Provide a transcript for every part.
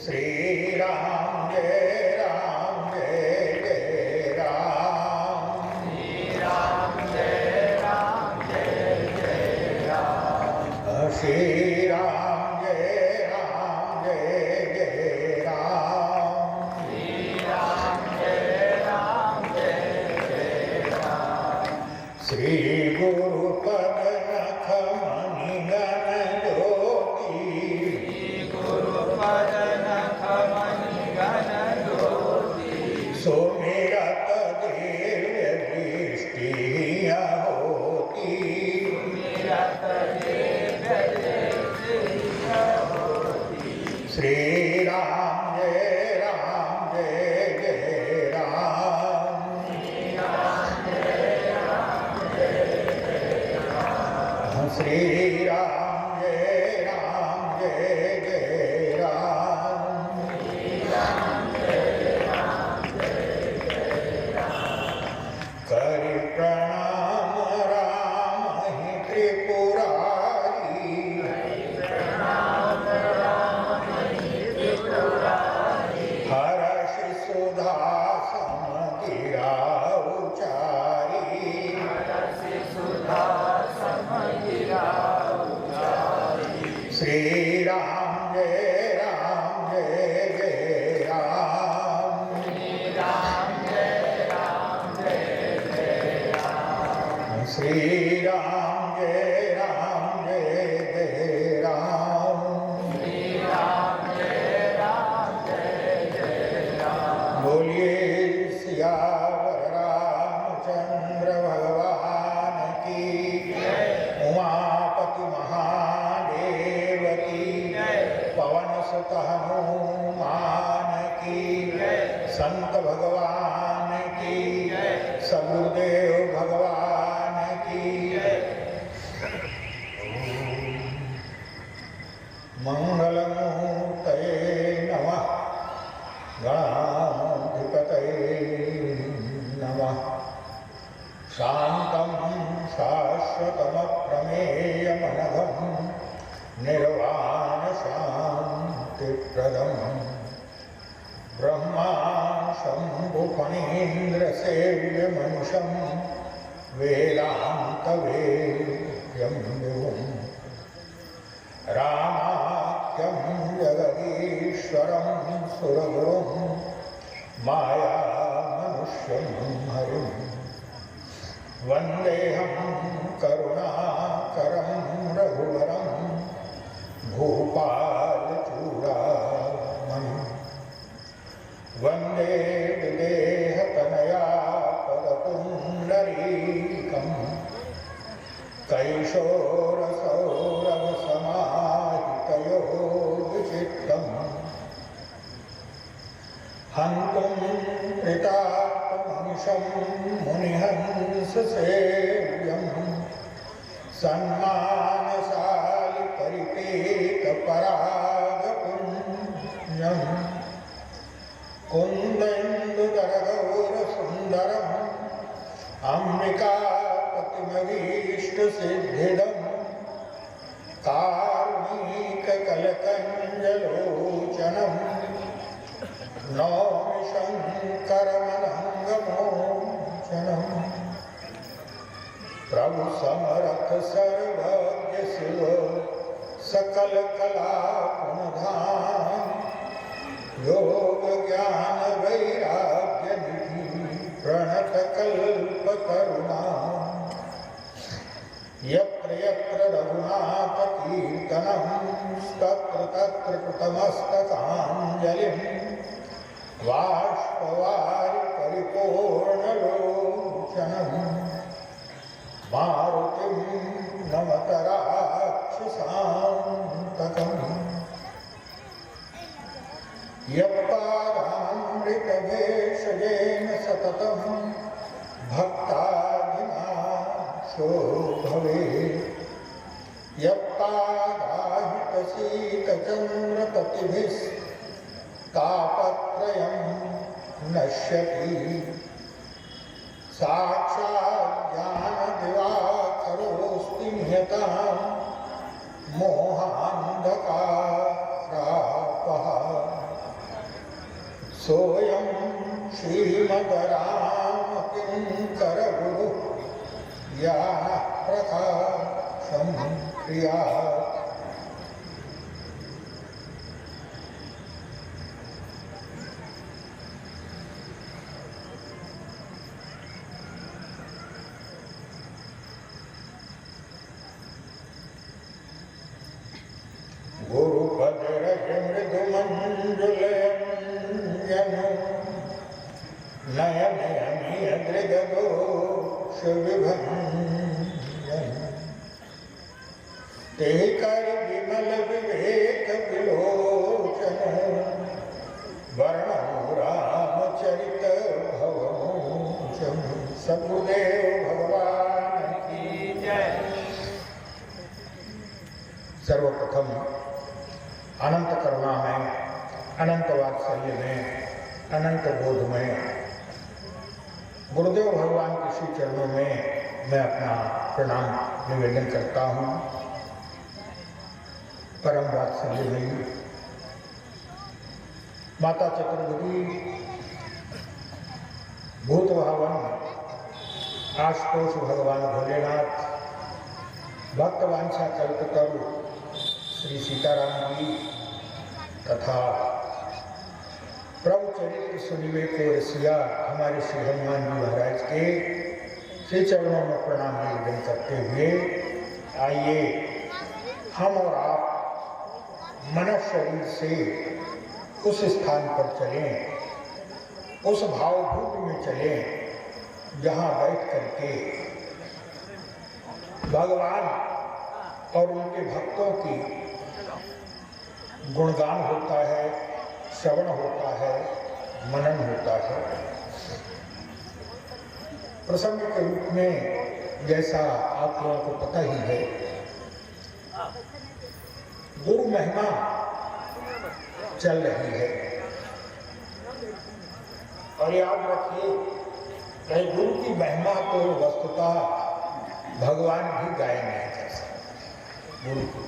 श्री राम जय जय राम। श्री राम जय राम। श्री राम जय जय राम। श्री राम जय राम। श्री गुरु पद नख मणि गण ज्योति। गुरुपद नख मणि गण ज्योति। सुमिरत दिव्य दृष्टि होती। सुमिरत दिव्य दृष्टि होती। श्री राम जय जय राम। श्री राम जय राम। श्री राम जय जय राम। श्री राम जय राम। करि प्रणाम राम ही त्रिपुरारी। प्रणाम राम त्रिपुरारी। हर्षि सुधा समगिरा उचारी। हरसि सुधा समगिरा उचारी। श्री राम जय जय राम। श्री राम जय राम। श्री राम जय जय राम। श्री राम जय राम। बोलिए सियावर रामचंद्र भगवान की। उमापति महादेव की। पवन सुत हनुमान की। संत भगवान की। सगुरुदेव भगवान की। मंगलमूर्तये नमः। गणाधिपतये नमः। शान्तं शाश्वतमप्रमेयमनघं निर्वाणशान्तिप्रदम् ब्रह्मा शम्भुफणीन्द्रसेव्यमनुषं वेदान्तवेद्यं विभुम् रामाख्यं जगदीश्वरं सुरगुरुं मायामनुष्यं हरिम् वन्देऽहं करुणाकरं रघुवरं भूपालचूडामणिम् वन्दे विदेहतनया पदपुण्डरीकम् कैशोरसौरभसमाहितयोगचित्तम् हन्तुं कृतात्मनिशं मुनिहंससेव्यं सन्मानशालि परिपेतपरागपुण्यम् कुन्देन्दुधरगौरसुन्दरम् अम्बिकापतिमभीष्टसिद्धिदम् कारुणिककलकञ्जलोचनम् नौमि शङ्करमनङ्गमोचनम् प्रभु समर्थ सर्वज्ञ शिव सकल कला गुणधाम योग ज्ञान वैराग्य निधि प्रणत कल्पतरुणा यत्र यत्र रघुनाथ कीर्तनं तत्र तत्र कृतमस्तकाञ्जलिं बाष्पवारि परिपूर्णलोचनं मारुतिं नमत राक्षसान्तकम् यत्पादामृतभेषजेन सततं भक्तादिनाशो भवेत् यत्पादाहितशीतचन्द्रपतिभिस्तापत्रयं नश्यति साक्षात् ज्ञानदिवाकरोऽस्ति नियताम् मोहान्धकारापः सोयम श्रीमद् राम किंकर गुरु या प्रथा संक्रिया। गुरुपदरज मृदुमंजुलयंजन नयन दृगदोष विभंजन ते कर विमल विवेक विलोचन वर्णो रामचरित भवमोचन। सद्गुरुदेव भगवान की जय। सर्वप्रथम अनंत करुणा में, अनंत वात्सल्य में, अनंत बोध में गुरुदेव भगवान के श्री चरणों में मैं अपना प्रणाम निवेदन करता हूँ। परम वात्सल्य में माता चतुर्भुजी, भूत भावन आशुतोष भगवान भोलेनाथ, भक्त वांछा कल्पतरु श्री सीताराम जी तथा प्रभु चरित्र सुनिवे को रसिया हमारे श्री हनुमान जी महाराज के श्री चरणों में प्रणाम निवेदन करते हुए आइए हम और आप मन शरीर से उस स्थान पर चलें, उस भावभूमि में चलें जहाँ बैठ करके भगवान और उनके भक्तों की गुणगान होता है, श्रवण होता है, मनन होता है। प्रसंग के रूप में जैसा आप लोगों को पता ही है, गुरु महिमा चल रही है और याद रखिए कि गुरु की महिमा तो वस्तुतः भगवान भी गायन नहीं कर सकते। गुरु की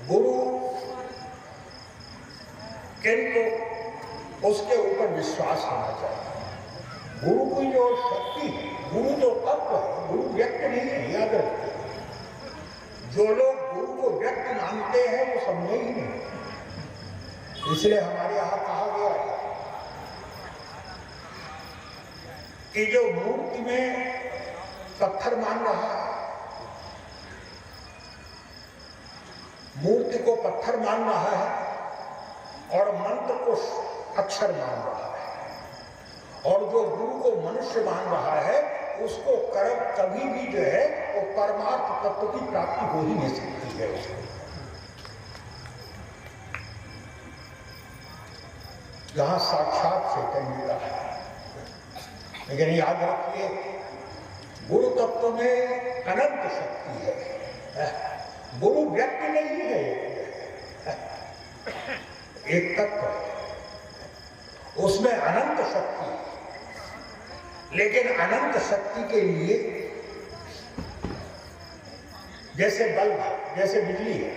गुरु किंतु उसके ऊपर विश्वास होना चाहिए। गुरु की जो शक्ति है, गुरु जो तत्व है, गुरु व्यक्ति नहीं है, याद रखिए। जो लोग गुरु को व्यक्ति मानते हैं वो समझे ही नहीं। इसलिए हमारे यहां कहा गया है कि जो मूर्ति में पत्थर मान रहा है, मूर्ति को पत्थर मान रहा है और मंत्र को अक्षर मान रहा है, और जो गुरु को मनुष्य मान रहा है उसको कर्म कभी भी जो है वो परमार्थ तत्व की प्राप्ति हो ही नहीं सकती है उसको। जहां साक्षात चैतन्य है। लेकिन याद रखिए गुरु तत्व में अनंत शक्ति है। गुरु व्यक्ति नहीं है, एक तत्व है, उसमें अनंत शक्ति है। लेकिन अनंत शक्ति के लिए जैसे बल्ब, जैसे बिजली है,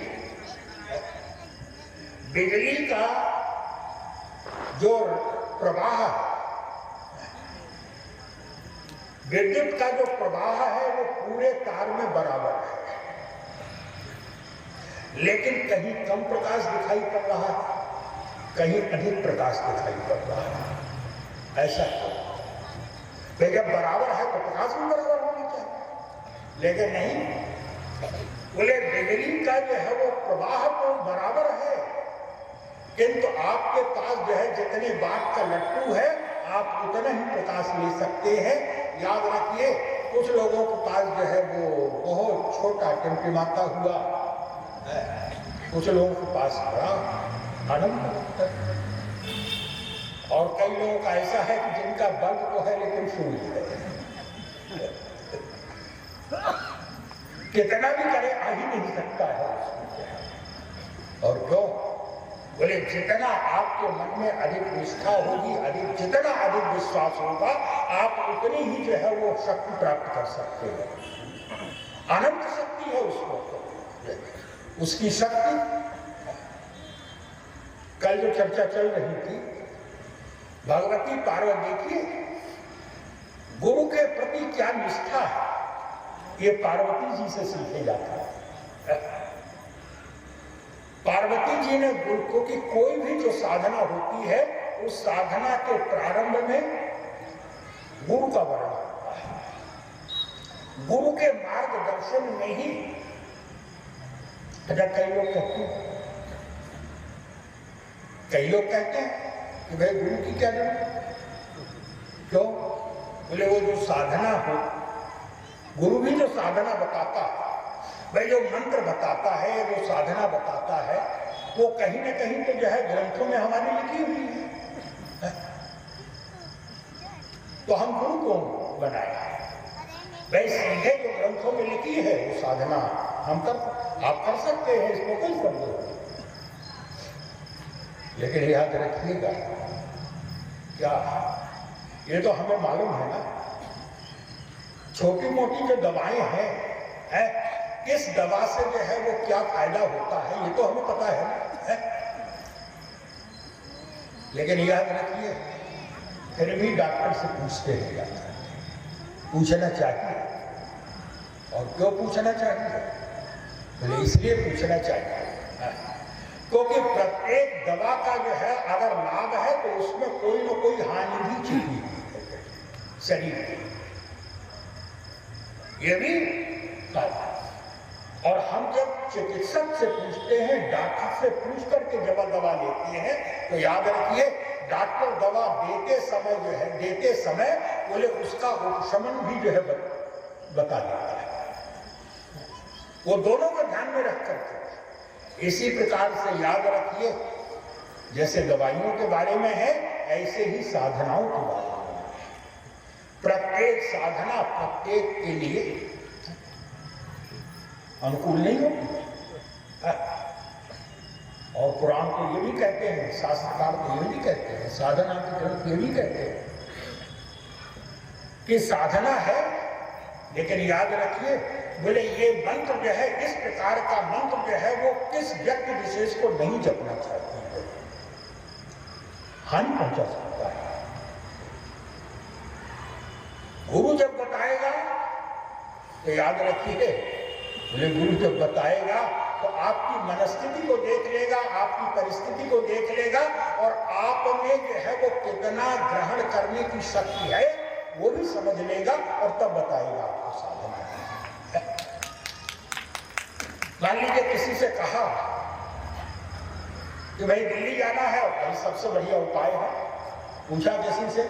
बिजली का जो प्रवाह है, विद्युत का जो प्रवाह है वो पूरे तार में बराबर है, लेकिन कहीं कम प्रकाश दिखाई पड़ रहा है, कहीं अधिक प्रकाश दिखाई पड़ रहा है। ऐसा क्यों? जब बराबर है तो प्रकाश भी बराबर होना चाहिए, लेकिन नहीं। बोले बिजली का जो है वो प्रवाह तो बराबर है, किंतु आपके पास जो है जितने वाट का लट्टू है आप उतना ही प्रकाश ले सकते हैं। याद रखिए कुछ लोगों के पास जो है वो बहुत छोटा टिमटिमाता हुआ है, कुछ लोगों के पास बड़ा आनंद है, और कई लोगों का ऐसा है कि जिनका बल्ब तो है लेकिन सूर्य है। कितना भी करे आ ही नहीं सकता है उसमें। और क्यों? बोले जितना आपके मन में अधिक निष्ठा होगी, जितना अधिक विश्वास होगा, आप उतनी ही जो है वो शक्ति प्राप्त कर सकते हैं। अनंत शक्ति है उसको, उसकी शक्ति कल जो चर्चा चल रही थी, भगवती पार्वती देखिए गुरु के प्रति क्या निष्ठा है, ये पार्वती जी से सीखे जाता है। पार्वती जी ने गुरु को कि कोई भी जो साधना होती है उस साधना के प्रारंभ में गुरु का वर्णन होता है। गुरु के मार्गदर्शन में ही कई लोग कहते हैं कि भाई गुरु की क्या जरूरत, क्यों? बोले वो जो साधना हो, गुरु भी जो साधना बताता है, भाई जो मंत्र बताता है, जो साधना बताता है, वो कहीं ना कहीं तो जो है ग्रंथों में हमारी लिखी हुई है। तो हम गुरु को बनाए, भाई सीधे जो ग्रंथों में लिखी है वो साधना आप कर सकते हैं, इसको कोई कर दो। लेकिन याद रखिएगा क्या, ये तो हमें मालूम है ना, छोटी मोटी जो दवाएं हैं, इस दवा से जो है वो क्या फायदा होता है ये तो हमें पता है ना, लेकिन याद रखिए फिर भी डॉक्टर से पूछते हैं, पूछना चाहिए। और क्यों पूछना चाहिए? बोले इसलिए पूछना चाहिए क्योंकि प्रत्येक दवा का जो है अगर लाभ है तो उसमें कोई ना कोई हानि भी छिपी है शरीर की, ये भी और हम जब चिकित्सक से पूछते हैं, डॉक्टर से पूछ करके जब दवा लेते हैं तो याद रखिए डॉक्टर दवा देते समय बोले उसका उपशमन भी जो है बता देता है। वो दोनों को ध्यान में रख करके इसी प्रकार से याद रखिए, जैसे दवाइयों के बारे में है ऐसे ही साधनाओं के बारे में। प्रत्येक साधना प्रत्येक के लिए अनुकूल नहीं होती। और पुराण तो ये भी कहते हैं, शास्त्रकार तो ये भी कहते हैं, साधना के ग्रंथ ये भी कहते हैं कि साधना है, लेकिन याद रखिए बोले ये मंत्र जो है, इस प्रकार का मंत्र जो है वो किस व्यक्ति विशेष को नहीं जपना चाहते हैं, हानि पहुंचा सकता है। गुरु जब बताएगा तो याद रखिए, बोले गुरु जब बताएगा तो आपकी मनस्थिति को देख लेगा, आपकी परिस्थिति को देख लेगा और आप में जो है वो कितना ग्रहण करने की शक्ति है वो भी समझ लेगा और तब बताएगा आपको साधना। मान लीजिए किसी से कहा कि भाई दिल्ली जाना है, और सबसे बढ़िया उपाय है, पूछा किसी से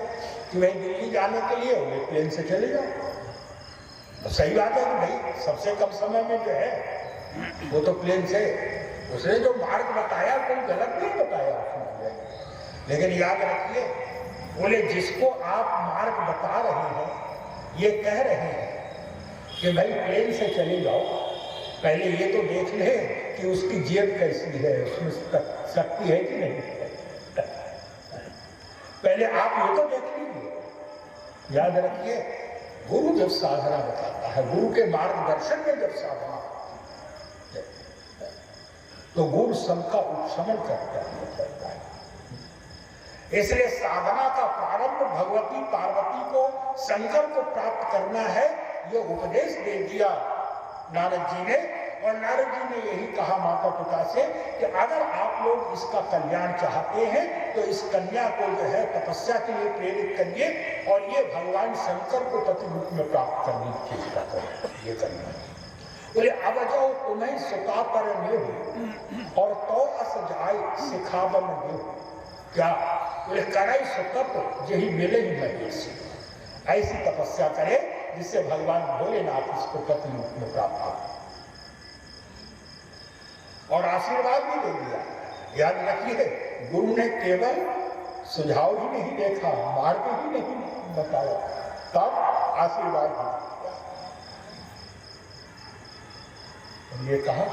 कि भाई दिल्ली जाने के लिए वो प्लेन से चले जाओ, तो सही बात है कि भाई सबसे कम समय में जो है वो तो प्लेन से, उसने जो मार्ग बताया कोई गलत नहीं बताया उसने, लेकिन याद रखिए बोले जिसको आप मार्ग बता रहे हैं, ये कह रहे हैं कि भाई प्लेन से चले जाओ, पहले ये तो देख ले कि उसकी जेब कैसी है, उसमें शक्ति है कि नहीं, पहले आप ये तो देख लीजिए। याद रखिए गुरु जब साधना बताता है, गुरु के मार्गदर्शन में जब साधना तो गुरु सबका उपशमन करता है। इसलिए साधना का प्रारंभ भगवती पार्वती को, शंकर को प्राप्त करना है, यह उपदेश दे दिया नारद जी ने। और नारद जी ने यही कहा माता पिता से कि अगर आप लोग इसका कल्याण चाहते हैं तो इस कन्या को जो है तपस्या के लिए प्रेरित करिए और ये भगवान शंकर को पति रूप में प्राप्त करने की चेष्टा करें। ये करना बोले अब जाओ तुम्हें सुता पर हो और तो अस जाए सिखावन हो, क्या बोले कराई सुतप यही मिले ही महेश, ऐसी तपस्या करे जिससे भगवान भोलेनाथ इसको पति रूप में प्राप्त हो, और आशीर्वाद भी दे दिया। याद रखिए गुरु ने केवल सुझाव ही नहीं देखा, मार्ग ही नहीं बताया, तब आशीर्वाद भी दिया। ये कहा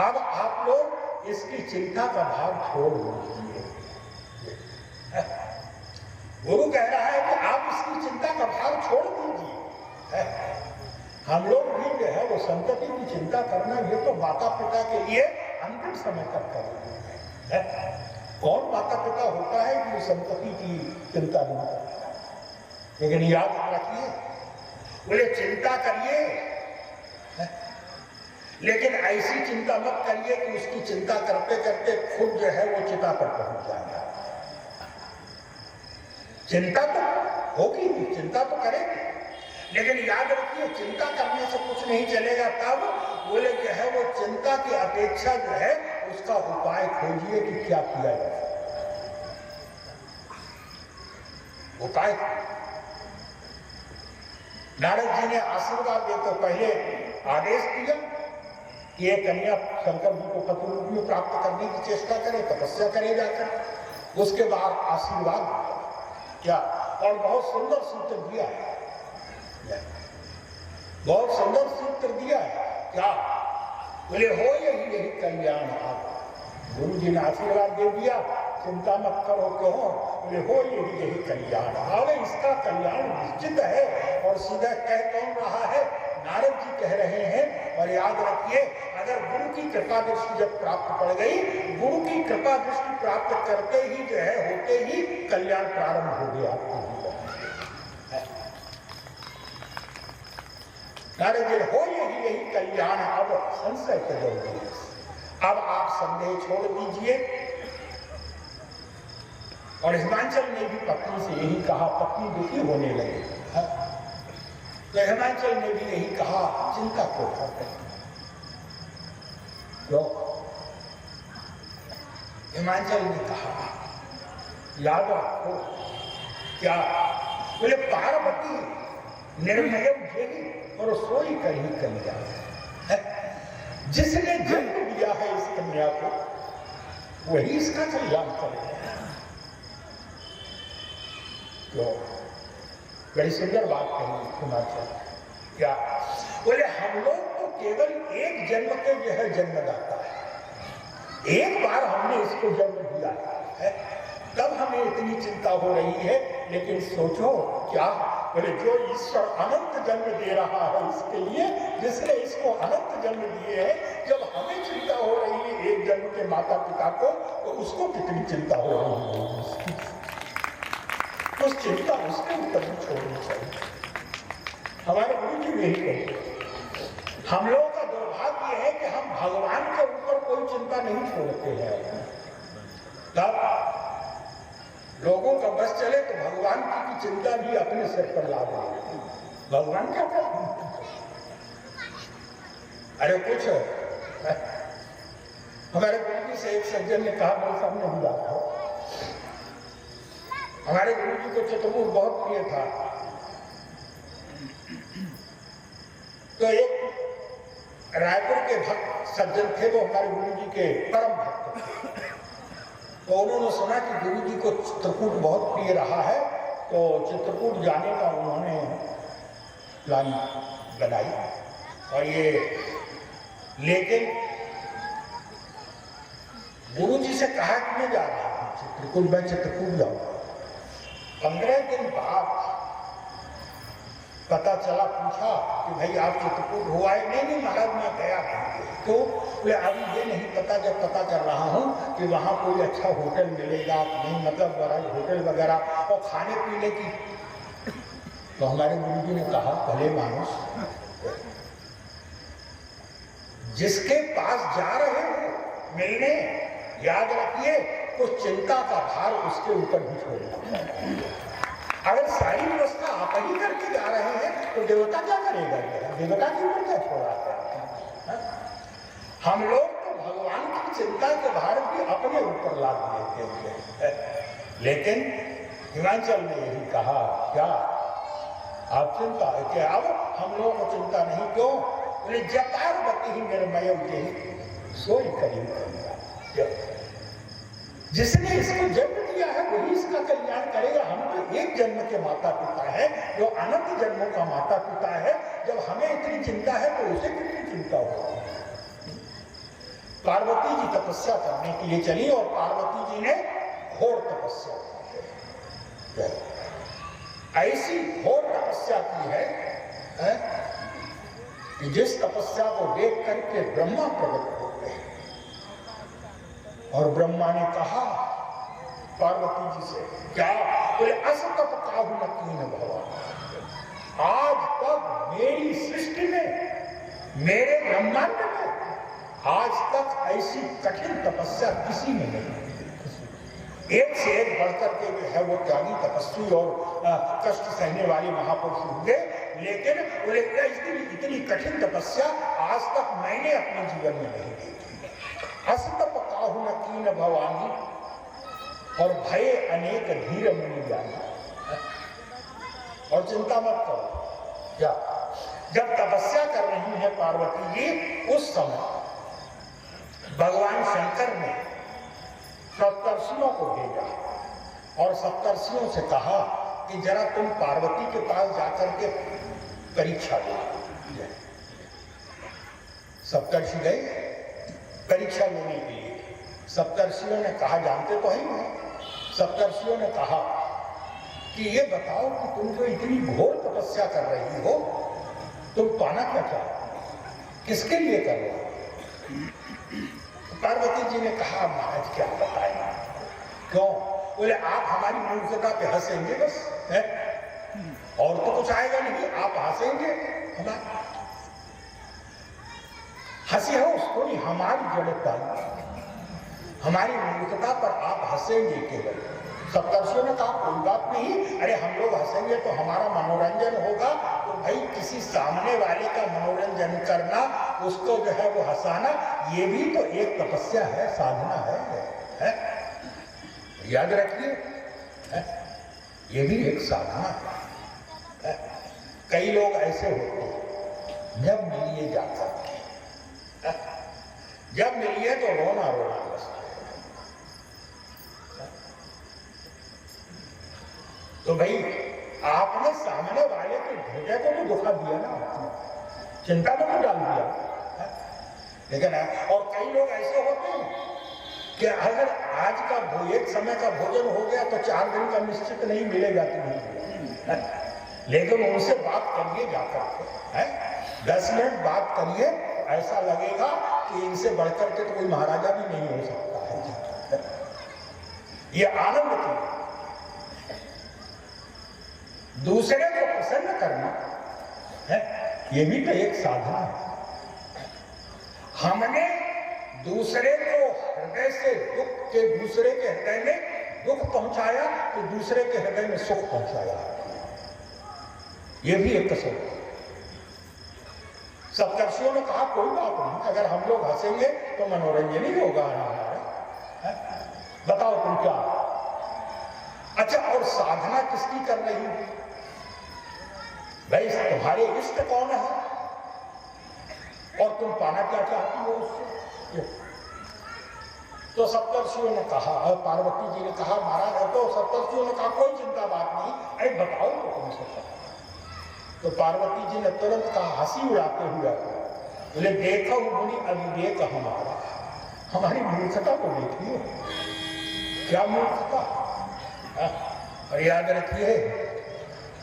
अब आप लोग इसकी चिंता का भाव छोड़ दीजिए। गुरु कह रहा है कि आप इसकी चिंता का भाव छोड़ दीजिए। हम लोग भी जो है वो संतति की चिंता करना, ये तो माता पिता के लिए अंतिम समय तक करेंगे। कौन माता पिता होता है कि संपत्ति की चिंता नहीं करता? लेकिन याद रखिए, बोले चिंता करिए, लेकिन ऐसी चिंता मत करिए कि उसकी चिंता करते करते खुद जो है वो चिता पर पहुंच जाएगा। चिंता तो होगी, चिंता तो करेगी, लेकिन याद रखिए चिंता करने से कुछ नहीं चलेगा। तब बोले जो है वो चिंता की अपेक्षा जो है उसका उपाय खोजिए कि क्या किया जाए। उपाय नारद जी ने आशीर्वाद देते पहले आदेश दिया कि ये कन्या शंकर जी को पति रूप में प्राप्त करने की चेष्टा करे, तपस्या करे जाकर। उसके बाद आशीर्वाद दिया क्या, और बहुत सुंदर सूत्र दिया है, बहुत सुंदर सूत्र दिया है क्या, बोले हो यही कल्याण। आप गुरु जी ने आशीर्वाद दे दिया, चिंता मत करो क्यों, बोले हो यही कल्याण। अरे इसका कल्याण निश्चित है। और सीधा कह कौन रहा है? नारद जी कह रहे हैं। और याद रखिए, अगर गुरु की कृपा दृष्टि जब प्राप्त पड़ गई, गुरु की कृपा दृष्टि प्राप्त करते ही जो है होते ही कल्याण प्रारंभ हो गया आपके जीवन में। नारद जी हो यही कल्याण, अब संशय करोगे, अब आप संदेह छोड़ दीजिए। और हिमाचल ने भी पत्नी से यही कहा, पत्नी दुखी होने लगी, तो हिमाचल ने भी यही कहा, चिंता क्यों करते हैं? क्यों? हिमाचल ने कहा, याद रखो क्या, बोले पार्वती निर्मय जेही और सोई कर ही कन्या। जिसने जन्म दिया है इस कन्या को, वही इसका कल्याण करेगा। तो बड़ी सुंदर बात कही हिमाचल। क्या? बोले हम लोग तो केवल एक जन्म के जो है जन्मदाता है, एक बार हमने इसको जन्म दिया है, तब हमें इतनी चिंता हो रही है। लेकिन सोचो क्या, बोले जो ईश्वर अनंत जन्म दे रहा है इसके लिए, जिसने इसको अनंत जन्म दिए हैं, जब हमें चिंता हो रही है एक जन्म के माता पिता को, तो उसको कितनी चिंता हो रही है? उस चिंता उसके ऊपर भी छोड़नी चाहिए। हमारे गुरु जी यही कहते, हम लोगों का दुर्भाग्य है कि हम भगवान के ऊपर कोई चिंता नहीं छोड़ते हैं। तब लोगों का बस चले तो भगवान की चिंता भी अपने सिर पर ला दें। भगवान क्या करें? अरे कुछ हमारे गुरु जी से एक सज्जन ने कहा, मेरे सामने हुआ था, हमारे गुरु जी को चतुर्मुख बहुत प्रिय था। तो एक रायपुर के भक्त सज्जन थे, वो हमारे गुरु जी के परम भक्त थे। तो उन्होंने सुना कि गुरु जी को चित्रकूट बहुत प्रिय रहा है, तो चित्रकूट जाने का उन्होंने प्लान बनाई। और ये लेकिन गुरु जी से कहा कि मैं जा रहा हूँ चित्रकूट, मैं चित्रकूट जाऊंगा। 15 दिन बाद पता चला, पूछा कि भाई आप चित्रकूट हुआ है? नहीं महाराज मैं गया नहीं। तो अभी ये नहीं पता, जब पता कर रहा हूँ कि वहाँ कोई अच्छा होटल मिलेगा नहीं, मतलब महाराज होटल वगैरह और खाने पीने की। तो हमारे गुरु जी ने कहा, भले मानुस, जिसके पास जा रहे हो मिलने, याद रखिए कुछ चिंता का भार उसके ऊपर भी छोड़ना। अगर सारी व्यवस्था आप ही करके जा रहे हैं तो देवता क्या करेगा? देवता के ऊपर क्या छोड़ा है? हम लोग तो भगवान की चिंता के भार भी अपने ऊपर लाद लेते हैं। लेकिन हिमाचल ने यही कहा, क्या आप चिंता है कि अब हम लोगों को चिंता नहीं, क्यों? बोले पार्वती ही निर्मय सोई करी करेगा। जिसने इसको जन्म दिया है वही इसका कल्याण करेगा। हम तो एक जन्म के माता पिता है, जो अनंत जन्मों का माता पिता है। जब हमें इतनी चिंता है तो उसे कितनी चिंता होगी। पार्वती जी तपस्या करने के लिए चली और पार्वती जी ने घोर तपस्या की, ऐसी घोर तपस्या की है कि जिस तपस्या को देख करके ब्रह्मा प्रकट हो गए। और ब्रह्मा ने कहा पार्वती जी से, क्या? बोले असतप काहु न कीन भगवान। आज तक मेरी सृष्टि में, मेरे ब्रह्मांड में आज तक ऐसी कठिन तपस्या किसी ने नहीं। एक से एक बढ़कर के जो है वो त्यागी, तपस्वी और कष्ट सहने वाले महापुरुष होंगे, लेकिन बोले इतनी कठिन तपस्या आज तक मैंने अपने जीवन में नहीं देखी। असतप काहु न कीन भवानी और भय अनेक धीर मुनि जानी। और चिंता मत करो, क्या? जब तपस्या कर रही है पार्वती जी, उस समय भगवान शंकर ने सप्तर्षियों को भेजा और सप्तर्षियों से कहा कि जरा तुम पार्वती के पास जाकर के परीक्षा दो। सप्तर्षि गए परीक्षा लेने के लिए। सप्तर्षियों ने कहा, जानते तो ही हैं, सप्तर्षियों ने कहा कि ये बताओ कि तुम जो इतनी घोर तपस्या कर रही हो, तुम पाना क्या चाहते हो, किसके लिए कर रहे हो? पार्वती जी ने कहा, महाराज क्या बताएं, क्यों? बोले आप हमारी मूर्खता पे हंसेंगे बस, है? और तो कुछ आएगा नहीं, आप हंसेंगे। हंसी हो उसको नहीं, हमारी जड़ता, हमारी मूर्खता पर आप हंसेंगे केवल। सप्तर्षियों ने कहा कोई बात नहीं, अरे हम लोग हंसेंगे तो हमारा मनोरंजन होगा। तो भाई किसी सामने वाले का मनोरंजन करना, उसको जो है वो हंसाना, ये भी तो एक तपस्या है, साधना है? याद रखिए, ये भी एक साधना है। कई लोग ऐसे होते हैं, जब मिलिए जाकर, जब मिलिए तो रोना रोना बस। तो भाई आपने सामने वाले के हृदय को भी दुखा दिया ना, आपने चिंता में तो डाल दिया। लेकिन और कई लोग ऐसे होते हैं कि अगर आज का एक समय का भोजन हो गया तो 4 दिन का निश्चित नहीं मिलेगा तुम्हें, लेकिन उनसे बात करिए जाकर के, 10 मिनट बात करिए, ऐसा लगेगा कि इनसे बढ़कर के तो कोई महाराजा भी नहीं हो सकता है। ये आनंद की, दूसरे को प्रसन्न करना है, ये भी तो एक साधना है। हमने दूसरे को हृदय से दुख के, दूसरे के हृदय में दुख पहुंचाया तो दूसरे के हृदय में सुख पहुंचाया, ये भी एक कसौटी है। सप्तर्षियों ने कहा कोई बात नहीं, अगर हम लोग हंसेंगे तो मनोरंजन ही होगा हमारा, बताओ तुम क्या? अच्छा, और साधना किसकी कर रही है भाई? तुम्हारे इष्ट कौन है और तुम पाना क्या चाहती हो उससे? तो सप्तर्षियों ने कहा, और पार्वती जी ने कहा, महाराज तो सप्तर्षियों ने कहा कोई चिंता बात नहीं, अरे बताओ तो तुमसे। तो पार्वती जी ने तुरंत कहा, हंसी उड़ाते हुए, बोले देखो मुनि अविवेक हमारा, हमारी मूर्खता को देखिए, क्या मूर्खता। और याद रखिए,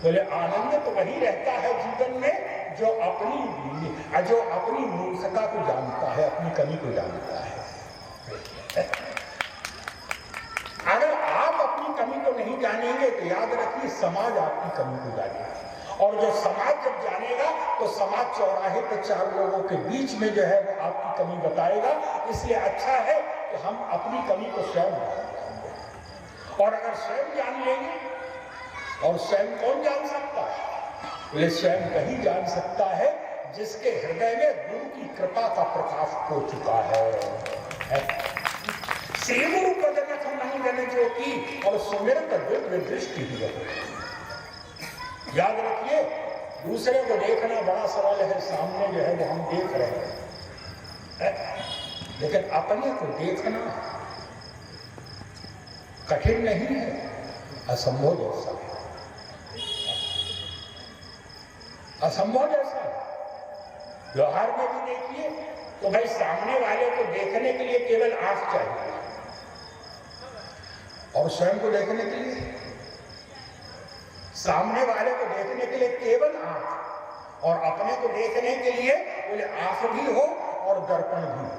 बोले आनंद तो वही रहता है जीवन में जो अपनी मूर्खता को जानता है, अपनी कमी को जानता है। अगर आप अपनी कमी को नहीं जानेंगे तो याद रखिए समाज आपकी कमी को जानेगा, और जो समाज जब जानेगा तो समाज चौराहे पे 4 लोगों के बीच में जो है वो आपकी कमी बताएगा। इसलिए अच्छा है कि हम अपनी कमी को स्वयं जानेंगे, और अगर स्वयं जान लेंगे, और स्वयं कौन जान सकता है? बोले स्वयं वही जान सकता है जिसके हृदय में गुरु की कृपा का प्रकाश हो चुका है। श्री गुरु पदनथ नहीं जन ज्योति और सुमिरत दिव्य दृष्टि ही रहो। याद रखिए, दूसरे को देखना बड़ा सरल है, सामने जो है वो हम देख रहे हैं, लेकिन अपने को देखना कठिन नहीं है, असंभव जैसा है, असंभव जैसा है। व्यवहार में भी देखिए तो भाई सामने वाले को देखने के लिए केवल आंख चाहिए, और स्वयं को देखने के लिए, सामने वाले को देखने के लिए केवल आंख, और अपने को देखने के लिए बोले आंख भी हो और दर्पण भी हो।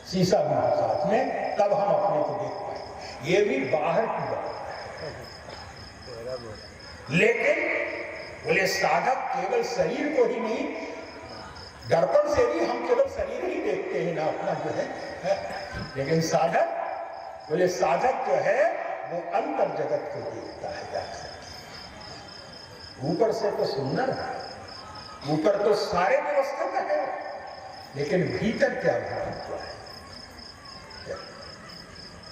शीशा भी हो साथ में, तब हम अपने को देख पाएंगे। ये भी बाहर की बात है। लेकिन बोले साधक केवल शरीर को ही नहीं, दर्पण से भी हम केवल शरीर ही देखते हैं ना अपना जो है। लेकिन साधक बोले साधक जो है वो अंतर जगत को देखता है जाकर। ऊपर से तो सुंदर है, ऊपर तो सारे व्यवस्थित है, लेकिन भीतर क्या महत्व है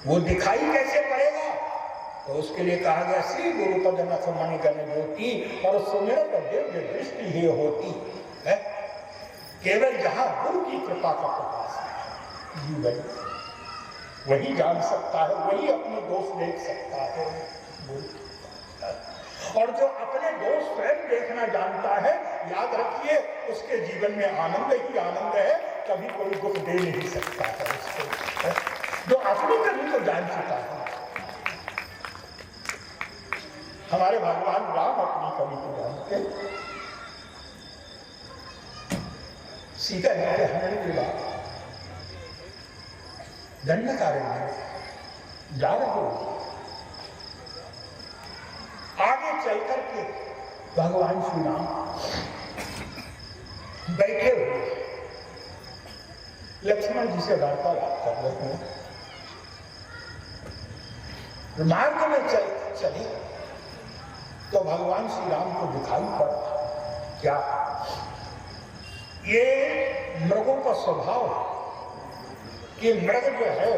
वो दिखाई कैसे पड़ेगा? तो उसके लिए कहा गया श्री गुरुपद नख मणिगण ज्योति, और सुमिरत दिव्य दृष्टि ही होती है। केवल जहां गुरु की कृपा का प्रकाश है जीवन, वही जान सकता है, वही अपने दोष देख सकता है। और जो अपने दोष स्वयं देखना जानता है, याद रखिए उसके जीवन में आनंद ही आनंद है, कभी कोई दुख दे नहीं सकता है उसको। जो अपनी कमी को जान चुका है, हमारे भगवान राम अपनी कमी को जानते। सीता जी के हरण के बाद दंडकारण्य जा रहे हो, आगे चल करके भगवान श्री राम बैठे हुए लक्ष्मण जी से वार्तालाप कर रहे हैं। मार्ग में चले तो भगवान श्री राम को दिखाई पड़ा क्या ये मृगों का स्वभाव है कि मृग जो है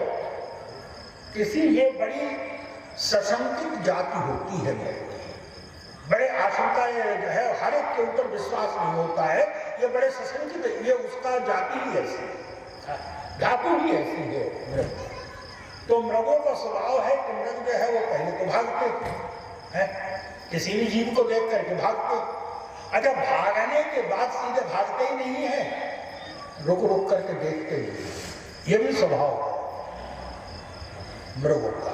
किसी ये बड़ी सशंकित जाति होती है, बड़े आशंका जो है हर एक के ऊपर विश्वास नहीं होता है, ये बड़े सशंकित, ये उसका जाति ही ऐसी, धातु ही ऐसी है मृग। तो मृगों का स्वभाव है कि मृग जो है वो पहले तो भागते हैं, किसी भी जीव को देख करके भागते। अच्छा, भागने के बाद सीधे भागते ही नहीं है, रुक रुक करके देखते ही, ये भी स्वभाव है मृगों का।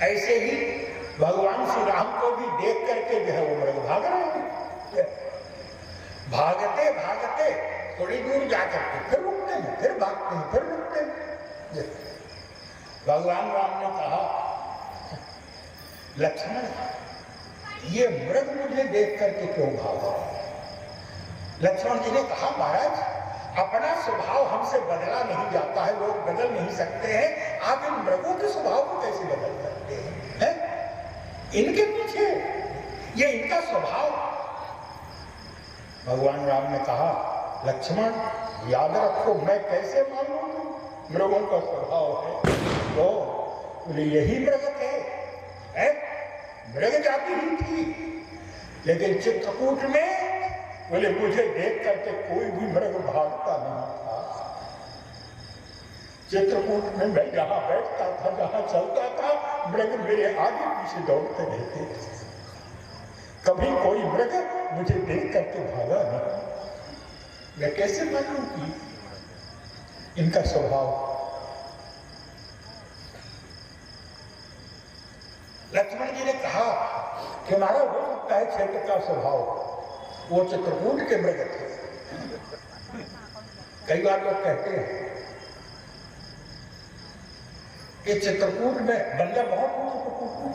ऐसे ही भगवान श्री राम को भी देख करके जो है वो मृग भाग रहे हैं। भागते भागते थोड़ी दूर जाकर के फिर रुकते हैं, फिर भागते हैं, फिर रुकते हैं। भगवान राम ने कहा लक्ष्मण, ये मृग मुझे देख करके क्यों भागा? लक्ष्मण जी ने कहा महाराज, अपना स्वभाव हमसे बदला नहीं जाता है, लोग बदल नहीं सकते हैं, आप इन मृगों के स्वभाव को कैसे बदल सकते हैं? इनके पीछे ये इनका स्वभाव। भगवान राम ने कहा लक्ष्मण याद रखो, मैं कैसे मानूं मृगों का स्वभाव है? तो बोले यही मृग थे, मृग जाति ही थी, लेकिन चित्रकूट में बोले मुझे देख करके कोई भी मृग भागता नहीं था। चित्रकूट में मैं जहां बैठता था, जहां चलता था, मृग मेरे आगे पीछे दौड़ते रहते, कभी कोई मृग मुझे देख करके भागा नहीं। मैं कैसे मानूं कि इनका स्वभाव? लक्ष्मण जी ने कहा कि हमारा हो सकता है क्षेत्र का स्वभाव, वो चित्रकूट के मृग थे। कई बार लोग कहते हैं कि चित्रकूट में बंदर बहुत हो, चित्रकूट में,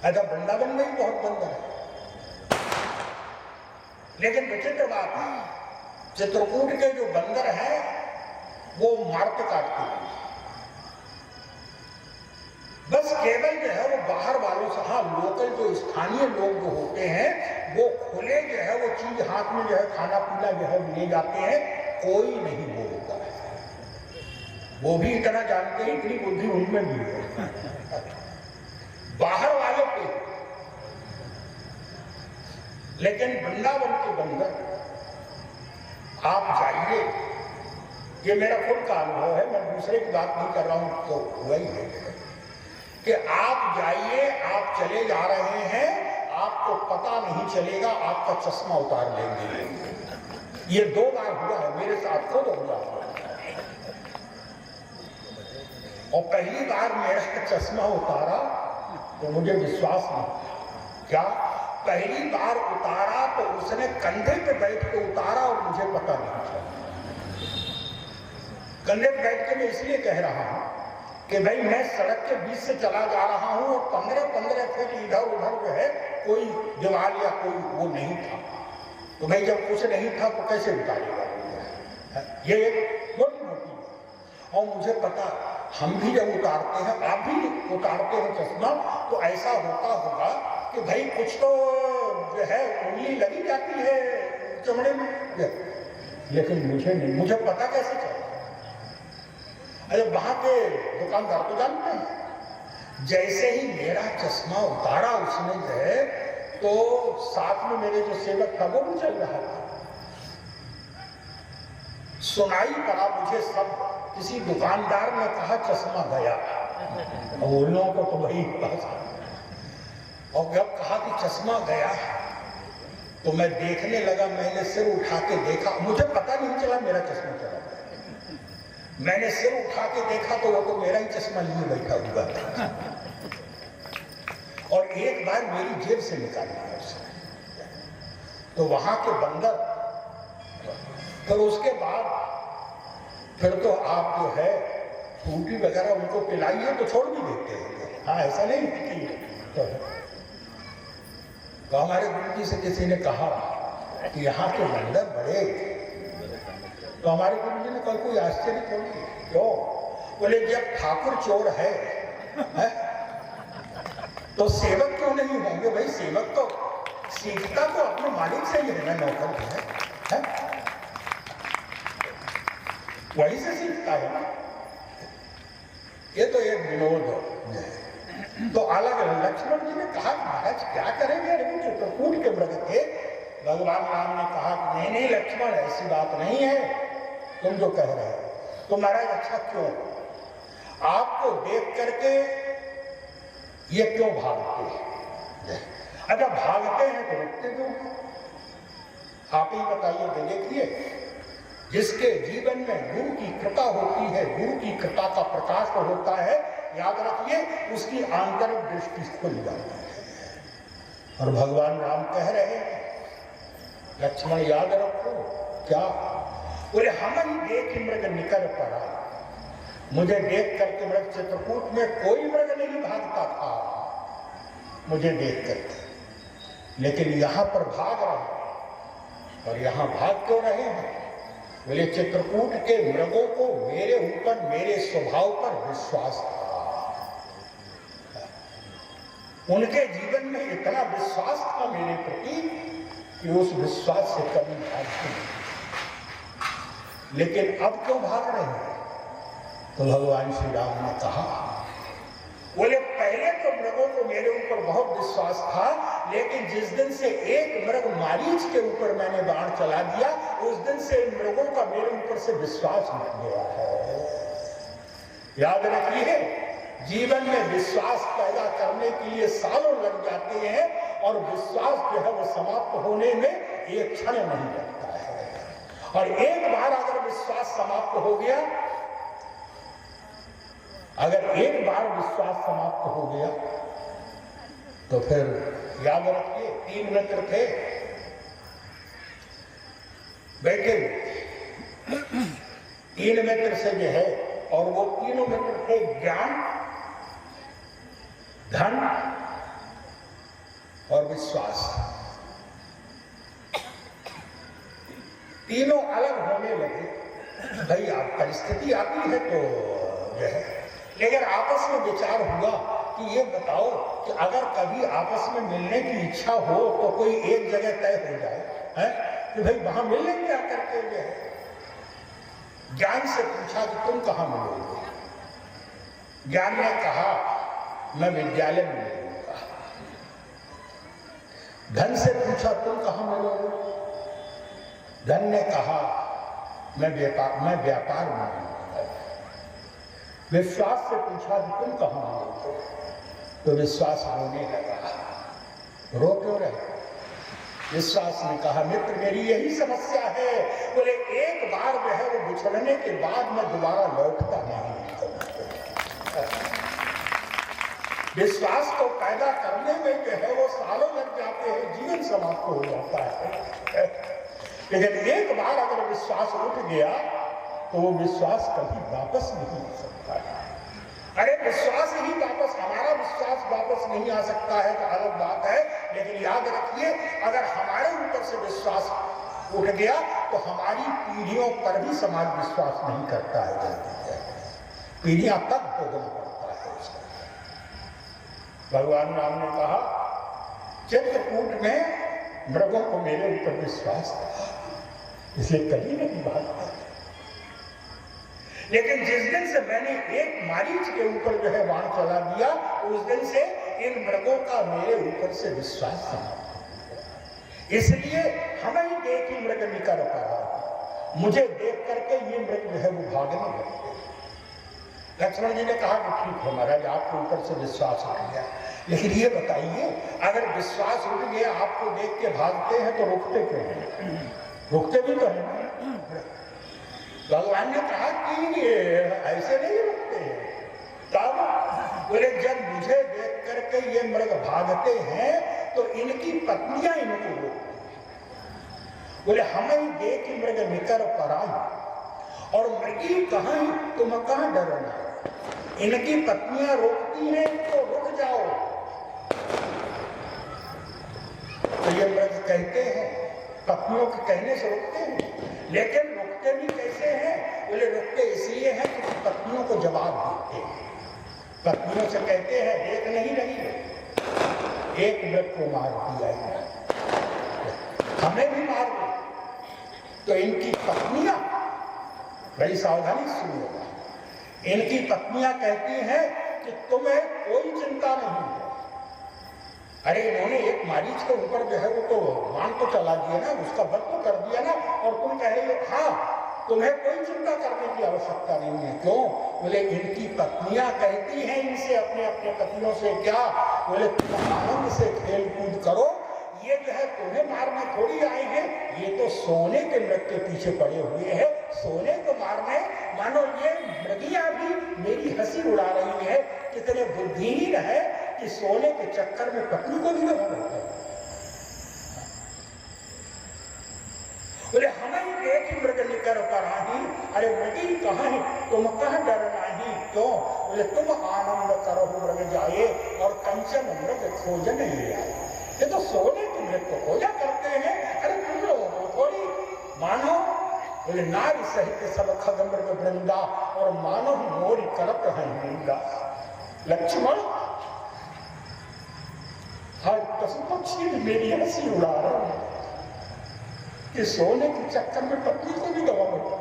अच्छा वृंदावन में ही बहुत बंदर है, लेकिन विचित्र बात है चित्रकूट के जो बंदर हैं वो मारते काटते हैं, बस केवल जो है वो बाहर वालों से, हाँ लोकल जो स्थानीय लोग जो होते हैं वो खुले जो है वो चीज हाथ में जो है खाना पीना जो है ले जाते हैं, कोई नहीं बोलता है। वो भी इतना जानते हैं, इतनी बुद्धि उनमें भी है, बाहर वालों पे। लेकिन वृंदावन के बंदर, आप जाइए, ये मेरा खुद का अनुभव है, मैं दूसरे की बात नहीं कर रहा हूं, तो हुआ ही है कि आप जाइए, आप चले जा रहे हैं, आपको पता नहीं चलेगा, आपका चश्मा उतार लेंगे। ये 2 बार हुआ है, मेरे साथ खुद हुआ। और पहली बार मेरा चश्मा उतारा तो मुझे विश्वास नहीं, क्या पहली बार उतारा तो उसने कंधे पे बैठ के उतारा और मुझे पता नहीं चला। कंधे पे बैठ के मैं इसलिए कह रहा हूं कि भाई मैं सड़क के बीच से चला जा रहा हूं और 15-15 फीट इधर उधर जो है कोई दीवार या कोई वो नहीं था। तो भाई जब कुछ नहीं था तो कैसे उतारेगा? ये एक मोटी मोटी है। और मुझे पता, हम भी जब उतारते हैं, आप भी उतारते हैं चश्मा, तो ऐसा होता होगा कि भाई कुछ तो जो है उंगली लगी जाती है चमड़े में, लेकिन मुझे नहीं। मुझे पता कैसे चला? अरे वहां के दुकानदार तो जानते हैं। जैसे ही मेरा चश्मा उतारा उसने जो है, तो साथ में मेरे जो सेवक था वो भी चल रहा था। सुनाई पड़ा मुझे सब, किसी दुकानदार ने कहा चश्मा गया, और उन लोगों को तो वही पता। और जब कहा कि चश्मा गया, तो मैं देखने लगा, मैंने सिर उठा के देखा, मुझे पता नहीं चला मेरा चश्मा चला। मैंने सिर उठा के देखा तो वो तो मेरा ही चश्मा लिए बैठा हुआ था। और एक बार मेरी जेब से निकाल लिया उसने। तो वहां के बंदर, फिर उसके बाद फिर तो आप जो है फ्रूटी वगैरह उनको पिलाइए तो छोड़ भी देते हैं। हाँ, ऐसा नहीं कि तो हमारे गुरु जी से किसी ने कहा कि यहाँ के बंदर बड़े, तो हमारे गुरु जी ने कहा कोई आश्चर्य थोड़ी, क्यों? बोले जब ठाकुर चोर है तो सेवक क्यों नहीं होंगे? भाई सेवक तो सीखता तो अपने मालिक से ही है ना, नौकर है? वही से सीखता है ना। ये तो एक विनोद है। तो अलग लक्ष्मण जी ने कहा महाराज क्या करेंगे? लेकिन चित्रकूट के मृग थे। भगवान राम ने कहा कि नहीं नहीं लक्ष्मण, ऐसी बात नहीं है तुम जो कह रहे हो। तो महाराज अच्छा क्यों? आपको देख करके ये क्यों भागते हैं? अच्छा भागते हैं तो रुकते क्यों? आप ही बताइए। देखिए, जिसके जीवन में गुरु की कृपा होती है, गुरु की कृपा का प्रकाश होता है, याद रखिए उसकी आंतरिक दृष्टि खुल जाती है। और भगवान राम कह रहे हैं लक्ष्मण याद रखो। क्या? बोले हम ही देख मृग निकर पड़ा। मुझे देख करके मृग, चित्रकूट में कोई मृग नहीं भागता था मुझे देख करके, लेकिन यहां पर भाग रहे। और यहां भाग क्यों रहे हैं? बोले चित्रकूट के मृगों को मेरे ऊपर, मेरे स्वभाव पर विश्वास था। उनके जीवन में इतना विश्वास था मेरे प्रति कि उस विश्वास से कभी भागते नहीं। लेकिन अब क्यों भाग रहे हैं? तो भगवान श्री राम ने कहा, बोले पहले तो मृगों को मेरे ऊपर बहुत विश्वास था, लेकिन जिस दिन से एक मृग मारीच के ऊपर मैंने बाण चला दिया, उस दिन से मृगों का मेरे ऊपर से विश्वास उठ गया है। याद रखिए, जीवन में विश्वास पैदा करने के लिए सालों लग जाते हैं, और विश्वास जो है वो समाप्त होने में एक क्षण नहीं लगता है। और एक बार अगर विश्वास समाप्त हो गया, अगर एक बार विश्वास समाप्त हो गया, तो फिर याद रखिए 3 मित्र थे बैठे, 3 मित्र से जो है, और वो तीनों मित्र थे ज्ञान, धन और विश्वास। तीनों अलग होने लगे। भाई आप परिस्थिति आती है तो जो है, लेकिन आपस में विचार हुआ कि ये बताओ कि अगर कभी आपस में मिलने की इच्छा हो तो कोई एक जगह तय हो जाए, है कि भाई वहां मिल लेंगे आकर के। जो है ज्ञान से पूछा कि तुम कहां मिलोगे? ज्ञान ने कहा मैं विद्यालय में मिलूंगा। धन से पूछा तुम कहां मिलोगे? धन ने कहा मैं व्यापार में मिलूंगा। विश्वास से पूछा कि तुम कहां मिलोगे? तो विश्वास रोने लगा। रो क्यों रहे? विश्वास ने कहा मित्र मेरी यही समस्या है। बोले एक बार जो है वो बिछड़ने के बाद मैं दोबारा लौटता नहीं। विश्वास को पैदा करने में जो है वो सालों लग जाते हैं, जीवन समाप्त हो जाता है। लेकिन एक बार अगर विश्वास उठ गया तो वो विश्वास कभी वापस नहीं आ सकता है। अरे विश्वास ही वापस, हमारा विश्वास वापस नहीं आ सकता है तो अलग बात है, लेकिन याद रखिए अगर हमारे ऊपर से विश्वास उठ गया तो हमारी पीढ़ियों पर भी समाज विश्वास नहीं करता है, जल्दी है पीढ़ियां तक भोगना पड़ता है उसको। भगवान राम ने कहा चित्रकूट में मृगों को मेरे ऊपर विश्वास था, इसलिए कभी नहीं भागता। लेकिन जिस दिन से मैंने एक मारीच के ऊपर जो है बाण चला दिया, उस दिन से इन मृगों का मेरे ऊपर से विश्वास समाप्त हो गया। इसलिए हमें ही देख ही मृग निकर पड़ा, मुझे देख करके ये मृग जो है वो भागने लगे। लक्ष्मण जी ने कहा कि ठीक है महाराज, आपके ऊपर से विश्वास उठ गया, लेकिन ये बताइए अगर विश्वास उठ गया आपको देख के भागते हैं तो रुकते क्यों हैं? रुकते भी तो है ना। भगवान ने कहा कि ऐसे नहीं रुकते हैं। तब बोले जब मुझे देख करके ये मृग भागते हैं तो इनकी पत्नियां इनको रोकती। बोले हमें देख ही मृग निकर पराई और मृगी कहां तुम कहां डरना। इनकी पत्नियां रोकती हैं तो रुक जाओ। तो ये मृग कहते हैं, पत्नियों के कहने से रुकते हैं, लेकिन रुकते भी कैसे हैं? बोले रुकते इसलिए हैं कि पत्नियों को जवाब देते हैं। पत्नियों से कहते हैं देख नहीं रही, एक मृग को मार दिया है, हमें भी मार दो। तो इनकी पत्नियां बड़ी सावधानी सुनिएगा, इनकी पत्नियां कहती हैं कि तुम्हें कोई चिंता नहीं है। अरे इन्होंने एक मारीच के ऊपर जो है वो तो बाण तो चला दिया ना, उसका वध तो कर दिया ना, और तुम कहे हाँ तुम्हें कोई चिंता करने की आवश्यकता नहीं है। क्यों? बोले इनकी पत्नियां कहती हैं इनसे, अपने अपने पतियों से क्या, बोले तुम आनंद से खेल कूद करो, ये जो है तुम्हें मारने थोड़ी आए हैं, ये तो सोने के मृग के पीछे पड़े हुए हैं, सोने को मारने। मानो ये मृगियां भी मेरी हंसी उड़ा रही है, कितने बुद्धिहीन है कि सोने के चक्कर में पत्नी को भी गवा देते हैं। बोले हमें देख मृग निकर पराही, अरे मृगी कहाँ है तुम कहाँ डरना ही। क्यों? बोले तुम आनंद करो मृग जाए और कंचन मृग खोजन ले आए। ये तो सोने के मृग को खोजा करते हैं, अरे तुम लोगों को थोड़ी। मानो बोले नारी सहित सब खग मृग वृंदा और मानो मोरी करत है निंदा। लक्ष्मण हर पशु पक्षी मेरी हंसी उड़ा रहे हैं कि सोने के चक्कर में पत्नी को भी गवा बैठा।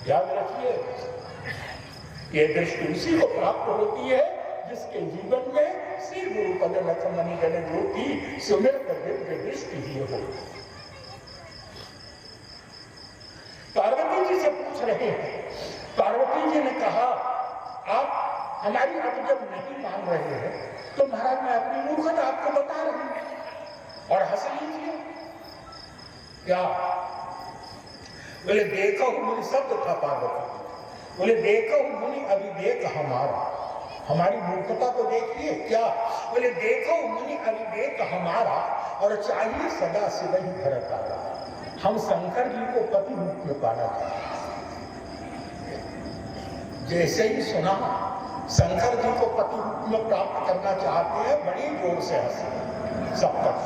याद रखिए ये दृष्टि उसी को प्राप्त होती है जिसके जीवन में श्री गुरु पद लक्ष्मणी गण ज्योति सुमिरत दिव्य दृष्टि ही हो। पार्वती जी से पूछ रहे हैं, पार्वती जी ने कहा आप हमारी अब जब नहीं मान रहे हैं तो महाराज मैं अपनी मूर्खता आपको बता रही हूं और हंस लीजिए। क्या? बोले देखो मुनि, शब्द था पार्वती। बोले देखो मुनि अविवेक हमारा, हमारी मूर्खता को देखिए। क्या? बोले देखो मुनि अविवेक हमारा और चाहिए सदा शिव ही भरत आगा। हम शंकर जी को पति रूप में पाना चाहते। जैसे ही सुना शंकर जी को पति रूप में प्राप्त करना चाहते हैं, बड़ी जोर से हंसे सब तक।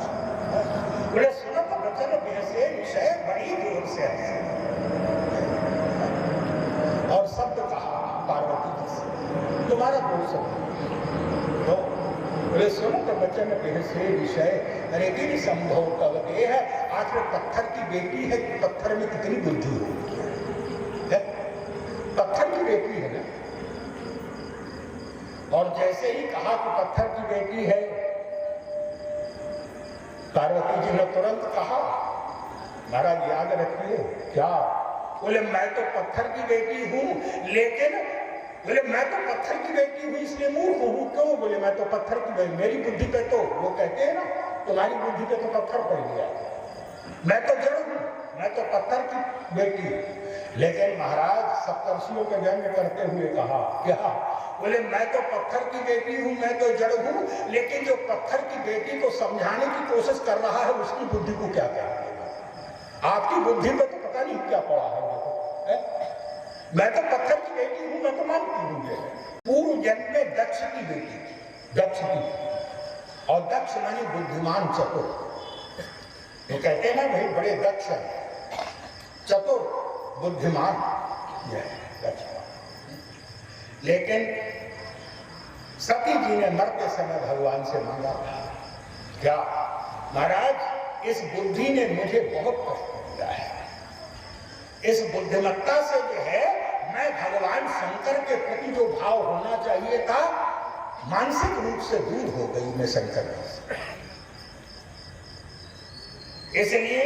बोले सुनो तो वचन वैसे विषय, बड़ी जोर से हंसे और शब्द कहा पार्वती जी से तुम्हारा दोष है। बोले सुनो तो वचन वैसे विषय, अरे गिर संभव तब ये है। आखिर पत्थर की बेटी है, पत्थर में कितनी बुद्धि होती है, पत्थर की बेटी है ना। और जैसे ही कहा कि पत्थर की बेटी है, पार्वती जी ने तुरंत कहा महाराज याद रखिए। क्या? बोले मैं तो पत्थर की बेटी हूं, लेकिन बोले मैं तो पत्थर की बेटी हूं इसलिए मूर्ख हूं। क्यों? बोले मैं तो पत्थर की बेटी, मेरी बुद्धि पे तो वो कहते हैं ना तुम्हारी बुद्धि पे तो पत्थर पड़ गया, मैं तो जड़ हूं, मैं तो पत्थर की बेटी। लेकिन महाराज सप्तर्षियों के व्यंग करते हुए कहा क्या? बोले मैं तो पत्थर की बेटी हूं, मैं तो जड़ हूं, लेकिन जो पत्थर की बेटी को समझाने की कोशिश कर रहा है उसकी बुद्धि को क्या कहेगा? आपकी बुद्धि पे तो पता नहीं क्या पड़ा है। मैं तो पत्थर की बेटी हूं, मैं तो मानती हूं। ये पूर्व जन्म में दक्ष की बेटी थी, दक्ष की, और दक्ष माने बुद्धिमान चतुर। तो कहते हैं ना भाई बड़े दक्ष हैं, चतुर बुद्धिमान, यह दक्ष। लेकिन सती जी ने मरते समय भगवान से मांगा था क्या, महाराज इस बुद्धि ने मुझे बहुत कष्ट दिया है, इस बुद्धिमत्ता से जो है मैं भगवान शंकर के प्रति जो भाव होना चाहिए था मानसिक रूप से दूर हो गई मैं शंकर से। इसलिए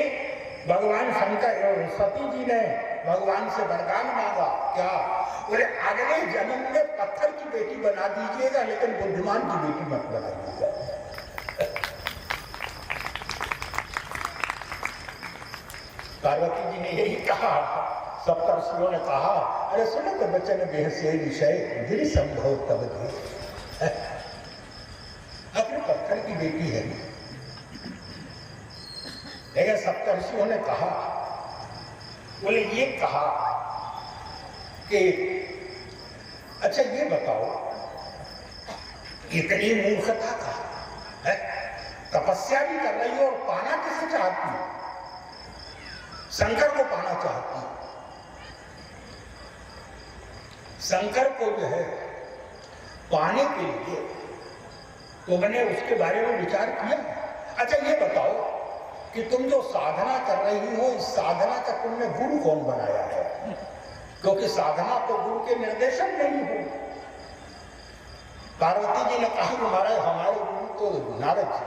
भगवान शंकर सती जी ने भगवान से वरदान मांगा क्या, बोले अगले जन्म में पत्थर की बेटी बना दीजिएगा लेकिन बुद्धिमान की बेटी मत बनाइएगा। पार्वती जी ने यही कहा, सप्तर्षियों ने कहा अरे सुनो तो बच्चे ने बेहसे विषय गिरी संभव तब थे, अपने पत्थर की बेटी है। लेकिन सप्तर्षियों ने कहा, बोले ये कहा कि अच्छा ये बताओ इतनी मूर्खता का है, तपस्या भी कर रही हो और पाना किसे चाहती हो, शंकर को पाना चाहती है। शंकर को जो है पाने के लिए तुमने उसके बारे में विचार किया। अच्छा ये बताओ कि तुम जो साधना कर रही हो इस साधना का तुमने गुरु कौन बनाया है, क्योंकि साधना तो गुरु के निर्देशन नहीं हो। पार्वती जी ने कहा कि महाराज हमारे गुरु तो नारद जी,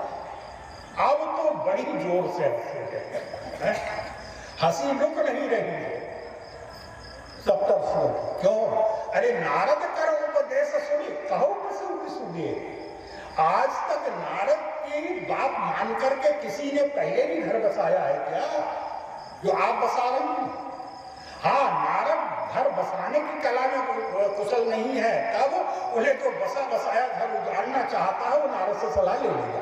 अब तो बड़ी जोर से हंसी रुक नहीं रही है सप्तर्षियों की। क्यों, अरे नारद करो उपदेश सुनी कहो कसम की सुनिए। आज तक नारद की बात मान करके किसी ने पहले भी घर बसाया है क्या, जो आप बसा रही हैं? हाँ, नारद घर बसाने की कला में कुशल नहीं है, तब उन्हें तो बसा बसाया घर उजाड़ना चाहता है वो नारद से सलाह ले लेगा।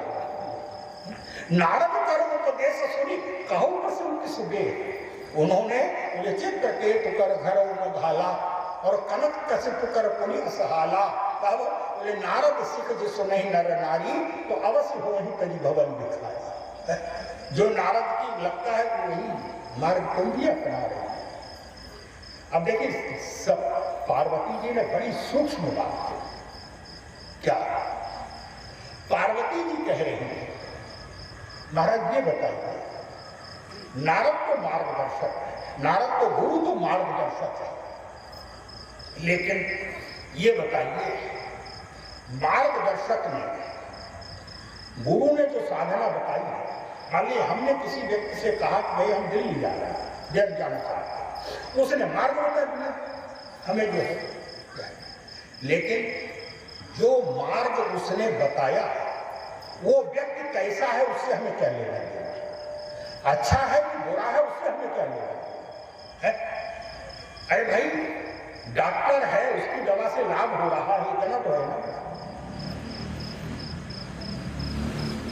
नारद करो उपदेश सुनी कहो कसम की सुबह, उन्होंने मुझे चित्रकेतु कर घर घाला और कनक कसिप कर पुनि असहाला, तब बोले नारद सिख जो सुनहि नर नारी तो अवश्य हो ही तरी भवन दिखाया। जो नारद की लगता है कि वही मार्ग तुम भी अपना रहे। अब देखिए सब पार्वती जी ने बड़ी सूक्ष्म बात की। क्या पार्वती जी कह रही है, महाराज ये बताइए नारद तो मार्गदर्शक है, नारद तो गुरु तो मार्गदर्शक है, लेकिन ये बताइए मार्गदर्शक ने गुरु ने जो साधना बताई है, मान लीजिए हमने किसी व्यक्ति से कहा कि भाई हम दिल्ली जा रहे हैं, दिल्ली जाना चाहते हैं, उसने मार्ग बता दिया हमें जो है, लेकिन जो मार्ग उसने बताया वो व्यक्ति कैसा है उससे हमें क्या लेना देना, अच्छा है कि बुरा है उससे हमें क्या लेना है। अरे भाई डॉक्टर है उसकी दवा से लाभ हो रहा है इतना तो है ना।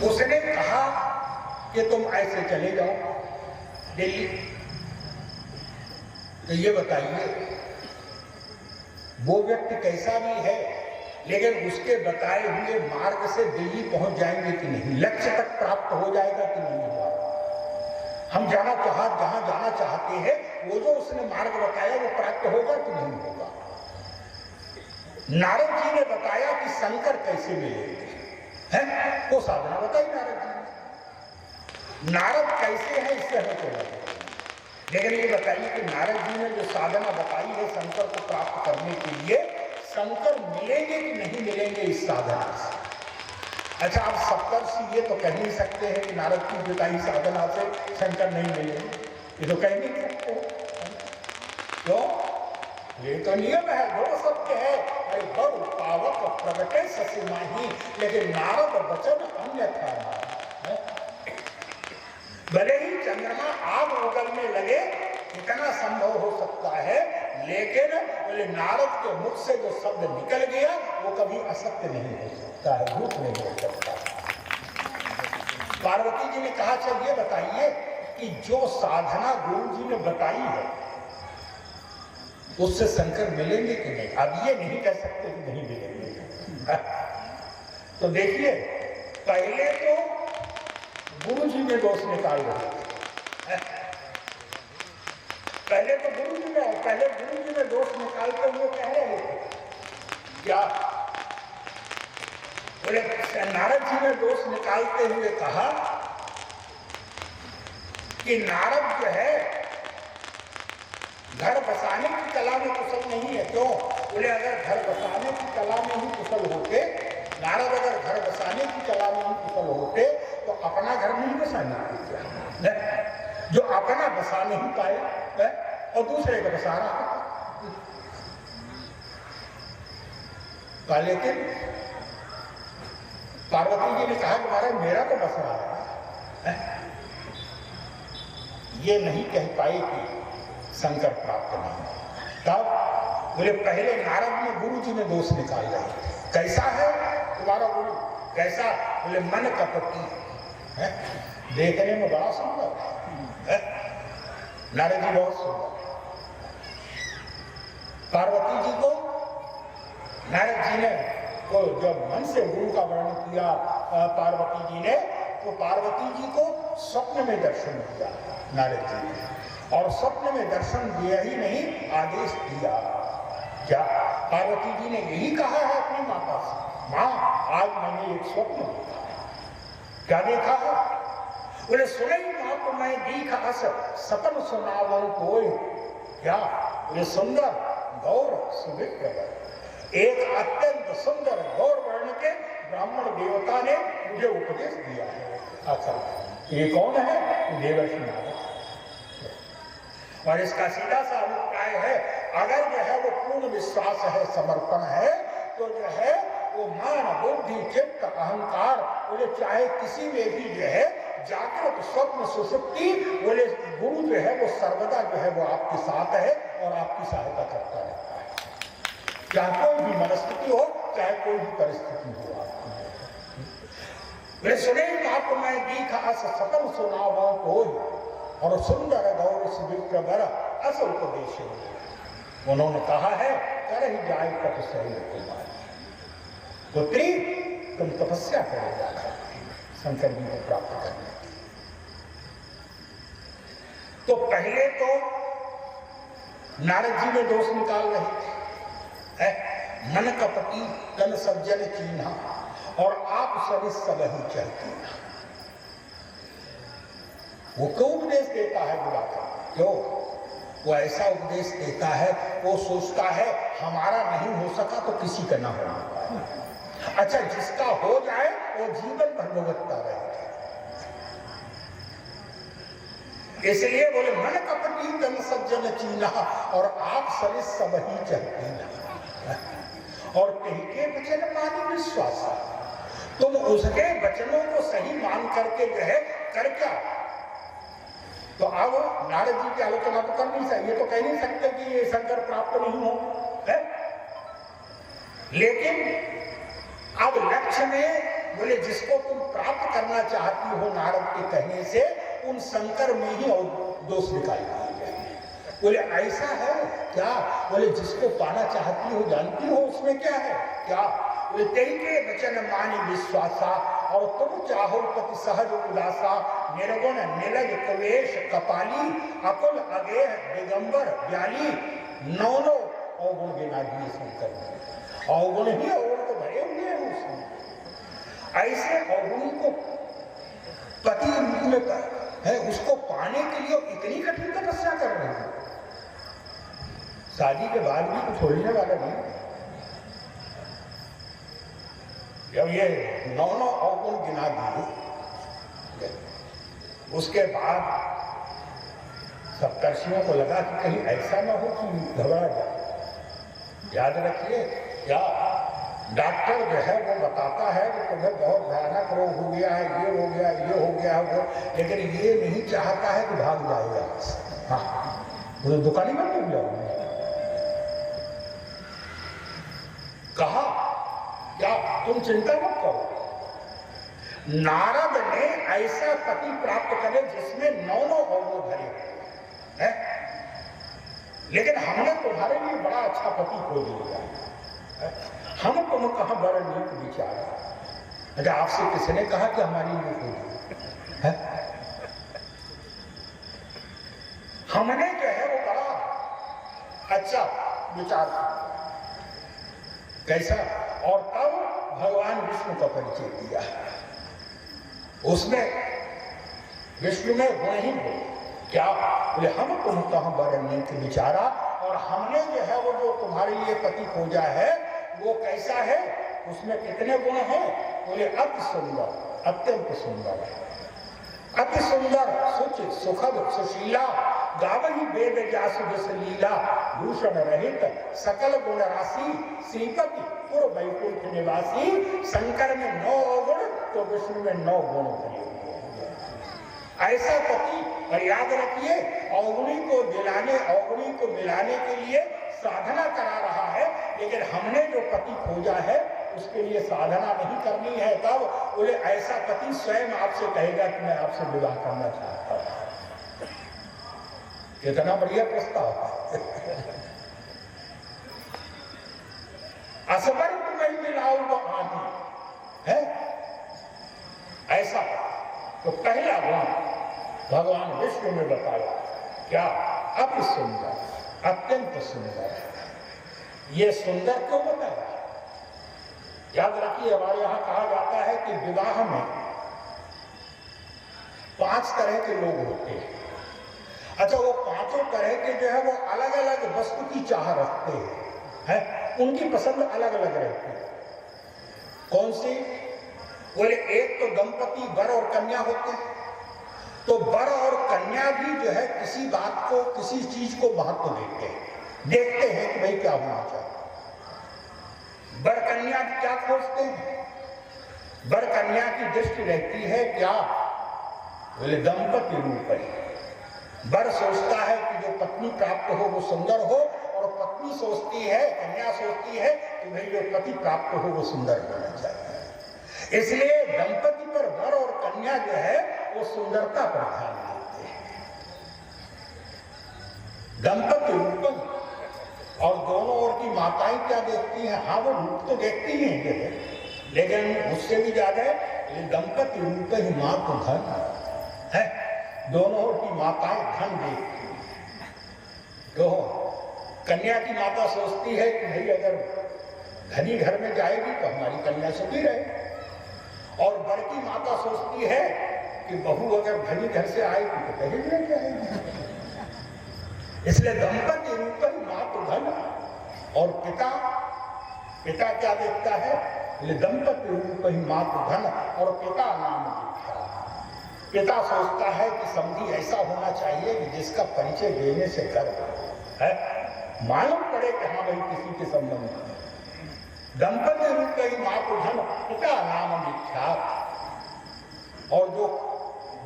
उसने कहा कि तुम ऐसे चले जाओ दिल्ली, तो ये बताइए वो व्यक्ति कैसा भी है लेकिन उसके बताए हुए मार्ग से दिल्ली पहुंच जाएंगे कि नहीं, लक्ष्य तक प्राप्त हो जाएगा कि नहीं होगा। हम जहां जाना चाहते हैं वो जो उसने मार्ग बताया वो प्राप्त होगा कि नहीं होगा। नारद जी ने बताया कि शंकर कैसे मिलेंगे, है वो साधना बताई नारद जी ने। नारद कैसे है इससे हमें क्या लगेगा, लेकिन ये बताइए कि नारद जी ने जो साधना बताई है शंकर को प्राप्त करने के लिए, शंकर मिलेंगे कि नहीं मिलेंगे इस साधना से। अच्छा आप सप्तर्षि ये तो कह नहीं सकते हैं कि नारद की बताई साधना से शंकर नहीं मिलेंगे, ये तो कह नहीं सकते। क्यों, ये तो नियम है, गुरु सत्य है, अरे बहु पावक प्रगटे ससीमाही, लेकिन नारद वचन अन्यथा। भले ही चंद्रमा आग उगलने लगे इतना संभव हो सकता है, लेकिन बोले नारद के मुख से जो शब्द निकल गया वो कभी असत्य नहीं हो सकता है, झूठ नहीं हो सकता। पार्वती जी ने कहा चल ये बताइए कि जो साधना गुरु जी ने बताई है उससे शंकर मिलेंगे कि नहीं? अब ये नहीं कह सकते कि नहीं मिलेंगे। तो देखिए, पहले तो गुरु जी ने दोष निकाल रहे थे। पहले तो गुरु जी ने दोष निकालते हुए कह रहे थे क्या? बोले नारद जी ने दोष निकालते हुए कहा कि नारद जो है घर बसाने की कला में कुशल नहीं है। क्यों? बोले अगर घर बसाने की कला में ही कुशल होते, नारद अगर घर बसाने की कला में ही कुशल होते तो अपना घर नहीं बसाने की, जो अपना बसा नहीं पाए और दूसरे का बसा रहा। लेकिन पार्वती जी ने कहा कि महाराज मेरा तो बस रहा है। ये नहीं कह पाए कि शंकर प्राप्त नहीं। तब बोले पहले नारद ने गुरु जी ने दोष निकाल रहे। कैसा है तुम्हारा गुरु? कैसा? बोले मन कपटी है, देखने में बड़ा सुंदर है। नारद जी बहुत सुंदर। पार्वती जी को नारद जी ने तो जब मन से गुरु का वर्णन किया पार्वती जी ने, तो पार्वती जी को स्वप्न में दर्शन दिया नारद जी ने। और स्वप्न में दर्शन दिया ही नहीं, आदेश दिया। क्या? पार्वती जी ने यही कहा है अपनी माता से, माँ आज मैंने एक स्वप्न देखा। क्या देखा है? बोले सुने माँ तो मैं दीखा सपन सुनावो कोई। क्या? बोले सुंदर गौर सुविग्रह, एक अत्यंत सुंदर गौर वर्ण के ब्राह्मण देवता ने मुझे उपदेश दिया है। अच्छा, ये कौन है? देवर्षि नारद। और इसका सीधा सा अभिप्राय है, अगर जो है वो पूर्ण विश्वास है, समर्पण है, तो जो है वो मान बुद्धि चित्त अहंकार बोले चाहे किसी में भी जो है जागृत स्वप्न सुषुप्ति, बोले गुरु जो है वो सर्वदा जो है वो आपके साथ है और आपकी सहायता करता रहता है। चाहे कोई भी मनस्थिति हो, चाहे कोई भी परिस्थिति हो। वे सुने आपको मैं दीखा सपन सुनावा कोई, और सुंदर गौर सुविग्रह अस उपदेश। उन्होंने कहा है कर ही जाए कट सही कुमार पुत्री, तुम तपस्या करेगा शंकर जी को प्राप्त करने की। तो पहले तो नारद जी में दोष निकाल रहे थे, मन कपटी तन सज्जन कीन्हा, और आप सभी सब ही चलती। वो क्यों उपदेश देता है बुरा का? क्यों? वो ऐसा उपदेश देता है, वो सोचता है हमारा नहीं हो सका तो किसी का ना हो। अच्छा, जिसका हो जाए वो जीवन भर भुगतता रहे। इसलिए बोले मन कपटी तन सज्जन कीन्हा, और आप सभी सब ही चलती ना। और के वचन मानी विश्वास, तुम उसके वचनों को सही मान करके जो है कर क्या? तो अब नारद जी की आलोचना तो कर नहीं सकते, ये तो कह नहीं सकते कि ये शंकर प्राप्त नहीं हो है? लेकिन अब लक्ष्य में बोले जिसको तुम प्राप्त करना चाहती हो नारद के कहने से, उन शंकर में ही और दोष दिखाई दिए जाए। बोले ऐसा है क्या? बोले जिसको पाना चाहती हो जानती हो उसमें क्या है? क्या? बोले तेरी के वचन मानी विश्वासा, और तुम चाहो पति सहज उदासा, निर्गुण निलज कवेश कपाली, अकुल अगेह दिगंबर व्याली, नौनो अवगुण गिना दिए शंकर ने। अवगुण ही अवगुण तो भरे हुए हैं उसमें। ऐसे अवगुण को पति रूप में है, उसको पाने के लिए इतनी कठिन तपस्या कर रहे हैं। शादी के बाद भी कुछ होने वाला नहीं। जब ये नौ अवगुण गिना दिए, उसके बाद सप्तर्षियों को लगा कि कहीं ऐसा ना हो कि घबरा जाए। याद रखिए, क्या डॉक्टर जो है वो बताता है कि तुम्हें बहुत भयानक रोग हो गया है, ये हो गया, ये हो गया, वो, लेकिन ये नहीं चाहता है कि भाग जाएगा। हाँ, वो दुकानी बंद हो गया। कहा क्या तुम चिंता मत करो, नारद ने ऐसा पति प्राप्त करे जिसमें नौ अवगुण भरे हैं। लेकिन हमने तुम्हारे लिए बड़ा अच्छा पति खोज लिया, हम तुम कहाँ बड़ा नीक विचार। अच्छा, आपसे किसने कहा कि हमारी लिए खोजी है? हमने जो है वो बड़ा अच्छा विचार कैसा, और तब भगवान विष्णु का परिचय दिया। उसमें विष्णु में गुण ही गुण क्या बोले, हम तुम कहाँ बड़े नीक विचारा, और हमने जो है वो जो तुम्हारे लिए पति खोजा है वो कैसा है, उसमें कितने गुण हैं? बोले अति सुंदर, अत्यंत सुंदर, अति सुंदर, सुचित, सुखद, सुशीला, गावही वेद जासु जस लीला, भूषण रहित, सकल गुण राशि, श्रीपति पूर्व वैकुंठ निवासी। शंकर में 9 अवगुण तो विष्णु में 9 गुण भरे हुए। ऐसा पति, और याद रखिए अवगुणी को मिलाने के लिए साधना करा रहा है, लेकिन हमने जो पति खोजा है उसके लिए साधना नहीं करनी है। तब बोले ऐसा पति स्वयं आपसे कहेगा कि मैं आपसे विवाह करना चाहता हूं। कितना बढ़िया प्रस्ताव असबर तुम्हें मिलाओ वो आदि है ऐसा। तो पहला गुण भगवान विष्णु ने बताया क्या, अति सुंदर, अत्यंत सुंदर। ये सुंदर क्यों बताया? याद रखिए हमारे यहां कहा जाता है कि विवाह में 5 तरह के लोग होते हैं। अच्छा, वो 5 तरह के जो है वो अलग अलग वस्तु की चाह रखते हैं, उनकी पसंद अलग अलग रहती है। कौन सी? बोले एक तो दंपति वर और कन्या होते हैं, तो वर और कन्या भी जो है किसी बात को, किसी चीज को महत्व देखते हैं कि भाई क्या होना चाहिए। वर कन्या क्या खोजते हैं? वर कन्या की दृष्टि रहती है क्या? बोले दंपति रूप है। वर सोचता है कि जो पत्नी प्राप्त हो वो सुंदर हो, और पत्नी सोचती है, कन्या सोचती है कि भाई जो पति प्राप्त हो वो सुंदर होना चाहिए। इसलिए दंपति पर वर और कन्या जो है वो सुंदरता पर ध्यान देते हैं। दंपति रूपम, और दोनों ओर की माताएं क्या देखती हैं? हाँ, वो रूप तो देखती ही हैं, लेकिन उससे भी ज्यादा दंपति रूप ही मातु धन है। दोनों ओर की माताएं धन देखती हैं। तो कन्या की माता सोचती है कि भाई अगर धनी घर में जाएगी तो हमारी कन्या सुखी रहे, और वर की माता सोचती है कि बहू अगर धनी घर से आएगी तो दहेज लेके आएगी। इसलिए दंपति रूप ही मातु धन, और पिता क्या देखता है? दंपति रूप ही मातु धन, और पिता नाम दीक्षा। पिता सोचता है कि समझी ऐसा होना चाहिए कि जिसका परिचय देने से गर्व है, मालूम पड़े कि हाँ भाई किसी के संबंध में। दंपति रूप ही मातु धन, पिता नाम दीक्षा। और जो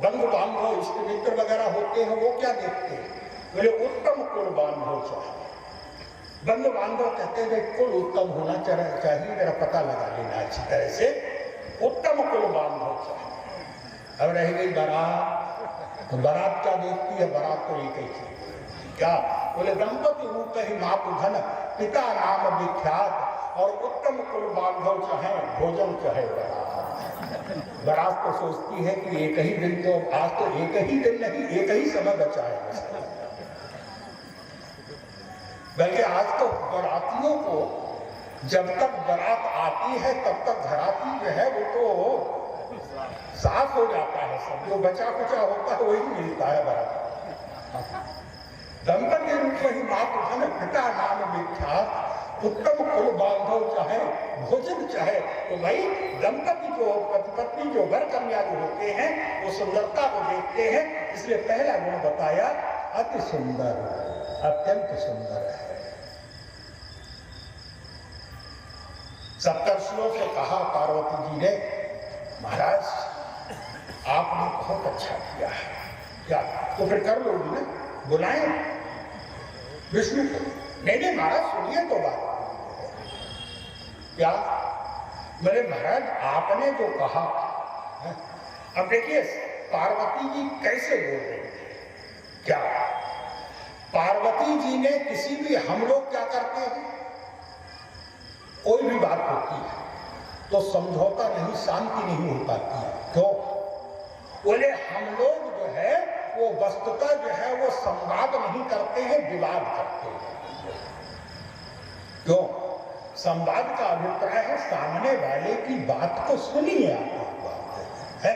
बंधु बांधव, इष्ट मित्र वगैरह होते हैं वो क्या देखते हैं? बोले उत्तम कुल बांधव चाहिए। बंधु बांधव कहते हैं कुल उत्तम होना चाहिए, मेरा पता लगा लेना अच्छी तरह से। उत्तम कुल बांधव चाहिए। अब रह गई बारात, तो बारात क्या देखती है? बारात तो एक ही चीज क्या? बोले दंपति रूप ही मातु धन, पिता नाम विख्यात, और उत्तम कुल बांधव चाहे, भोजन चाहे बारात। बारात तो सोचती है कि एक ही दिन, तो आज तो एक ही दिन नहीं, एक ही समय बचा है। बल्कि आज तो बारातियों को जब तक बारात आती है तब तक घराती जो है वो तो साफ हो जाता है, सब जो बचा कुचा होता है वही मिलता है बारात। दंपति रूप ही मातु धन, पिता नाम विख्यात, उत्तम कुल बांधव चाहे, भोजन चाहे। तो भाई दंपति जो पति जो वर कन्या जो होते हैं वो सुंदरता को देखते हैं। इसलिए पहला गुण बताया अति सुंदर, अत्यंत सुंदर है। सप्तर्षियों से कहा पार्वती जी ने, महाराज आपने बहुत अच्छा किया है, क्या तो फिर कर लोगी ना, बुलाएं विष्णु को। नहीं महाराज सुनिए तो बात क्या। मेरे महाराज आपने जो कहा, अब देखिए पार्वती जी कैसे बोल रही है क्या। पार्वती जी ने किसी भी, हम लोग क्या करते हैं, कोई भी बात होती है तो समझौता नहीं, शांति नहीं हो पाती है। क्यों? बोले हम लोग जो है वो वस्तुतः जो है वो संवाद नहीं करते हैं, विवाद करते हैं। क्यों? संवाद का अभिप्राय है सामने वाले की बात को सुनिए, आप है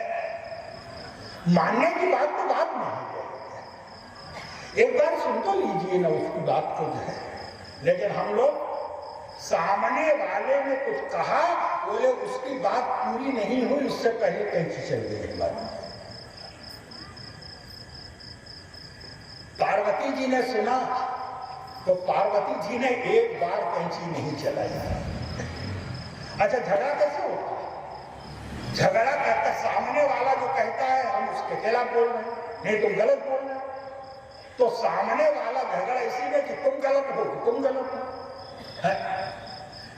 मानने की बात तो बात नहीं है, एक बार सुन तो लीजिए ना उसकी बात को जो है। लेकिन हम लोग सामने वाले ने कुछ कहा, बोले उसकी बात पूरी नहीं हुई, उससे पहले कैंची चल गई बात। पार्वती जी ने सुना तो पार्वती जी ने एक बार कैंची नहीं चलाई। अच्छा, झगड़ा कैसे होता है? झगड़ा कहता सामने वाला जो कहता है हम उसके खिलाफ बोल रहे हैं, नहीं तुम गलत बोल रहे हो, तो सामने वाला झगड़ा इसी में कि तुम गलत हो, तुम गलत हो है?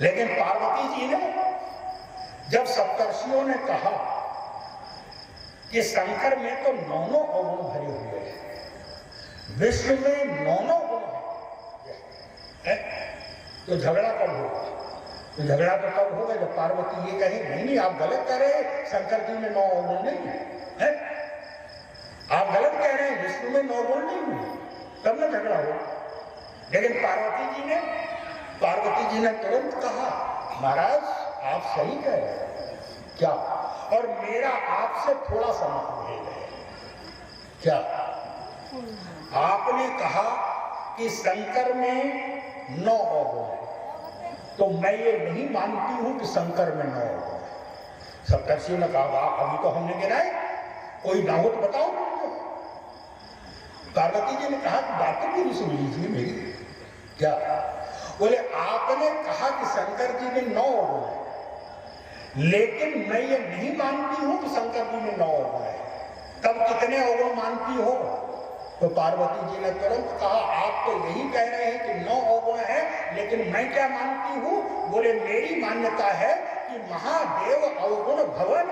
लेकिन पार्वती जी ने जब सप्तर्षियों ने कहा कि शंकर में तो 9 अवगुण भरे हुए हैं, विश्व में 9 गुण है, तो झगड़ा कब होगा? तो झगड़ा तो तब होगा जब पार्वती ये कहे नहीं आप गलत कह रहे हैं, शंकर जी में 9 अवगुण नहीं है, आप गलत कह रहे हैं, विष्णु में 9 गुण नहीं है, तब ना झगड़ा हो। लेकिन पार्वती जी ने तुरंत कहा महाराज आप सही कह रहे हैं, क्या? और मेरा आपसे थोड़ा सा मतभेद है। क्या? आपने कहा कि शंकर में 9 अवगुण है, तो मैं ये नहीं मानती हूं कि शंकर में 9 अवगुण है। सप्तर्षि ने कहा अभी तो हमने गिनाए, कोई ना हो तो बताओ मुझे। पार्वती जी ने कहा कि बात तो पूरी सुन लीजिए मेरी। क्या? बोले आपने कहा कि शंकर जी में 9 अवगुण है, लेकिन मैं ये नहीं मानती हूं कि शंकर जी में 9 अवगुण है, तब कितने अवगुण मानती हो? तो पार्वती जी ने तुरंत कहा आप तो यही कह रहे हैं कि 9 अवगुण है, लेकिन मैं क्या मानती हूं? बोले मेरी मान्यता है कि महादेव अवगुण भवन,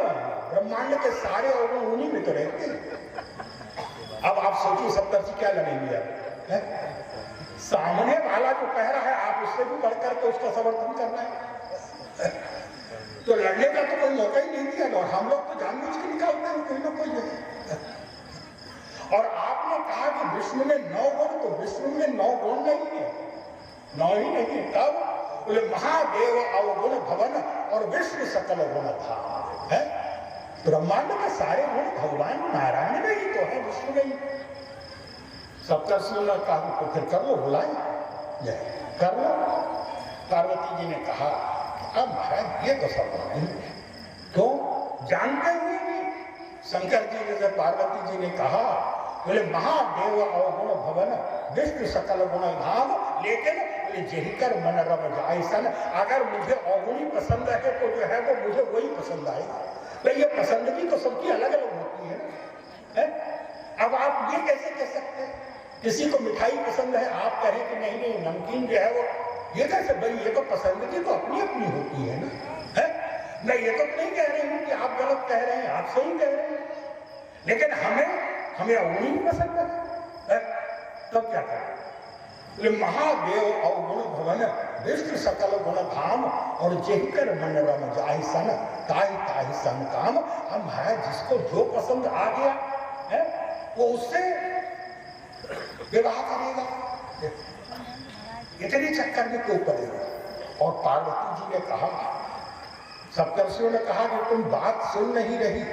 ब्रह्मांड के सारे अवगुण उन्हीं में तो रहते हैं। अब आप सोचिए सप्तर्षि क्या लगेंगे अब? सामने वाला जो कह रहा है आप उससे भी बढ़कर के उसका समर्थन कर रहे हैं, तो लड़ने का तो कोई मौका ही नहीं दिया। और हम लोग तो जानबूझ के निकालते हैं कोई ना कोई है। और आपने कहा कि विष्णु में 9 गुण, तो विष्णु में 9 गुण नहीं है, 9 ही नहीं है। तब बोले महादेव अवगुण भवन और विष्णु सकल गुण धाम है, ब्रह्मांड के सारे गुण भगवान नारायण में ही तो है, विष्णु में ही। सप्तर्षियों ने कहा तो फिर कर लो, बुलाए कर लो। पार्वती जी ने कहा अब महाराज ये तो संभव नहीं है। तो जानते हुए भी शंकर जी ने जब पार्वती जी ने कहा बोले महादेव अवगुण भवन विष्णु सकल गुण धाम, लेकिन बोले जहिकर मन रम जाए सन, अगर मुझे अवगुणी पसंद है तो जो है वो मुझे वही पसंद आएगा। तो ये पसंदगी तो सबकी अलग अलग होती है? अब आप ये कैसे कह सकते हैं किसी को मिठाई पसंद है, आप कहें कि नहीं नहीं नमकीन जो है वो, ये कैसे भाई? ये तो पसंदगी तो अपनी अपनी होती है ना, है? मैं ये तो नहीं कह रही हूँ कि आप गलत कह रहे हैं, आप सही कह रहे हैं, लेकिन हमें अवगुण पसंद है, तब क्या करें? महादेव अवगुण भवन विष्णु सकल गुण धाम और जेकर मन रम जाहि सन ताहि ताहि सन काम। हम है जिसको जो पसंद आ गया है वो उससे विवाह करेगा, इतने चक्कर में क्यों पड़ेगा? और पार्वती जी ने कहा, सप्तर्षियों ने कहा कि तुम बात सुन नहीं रही।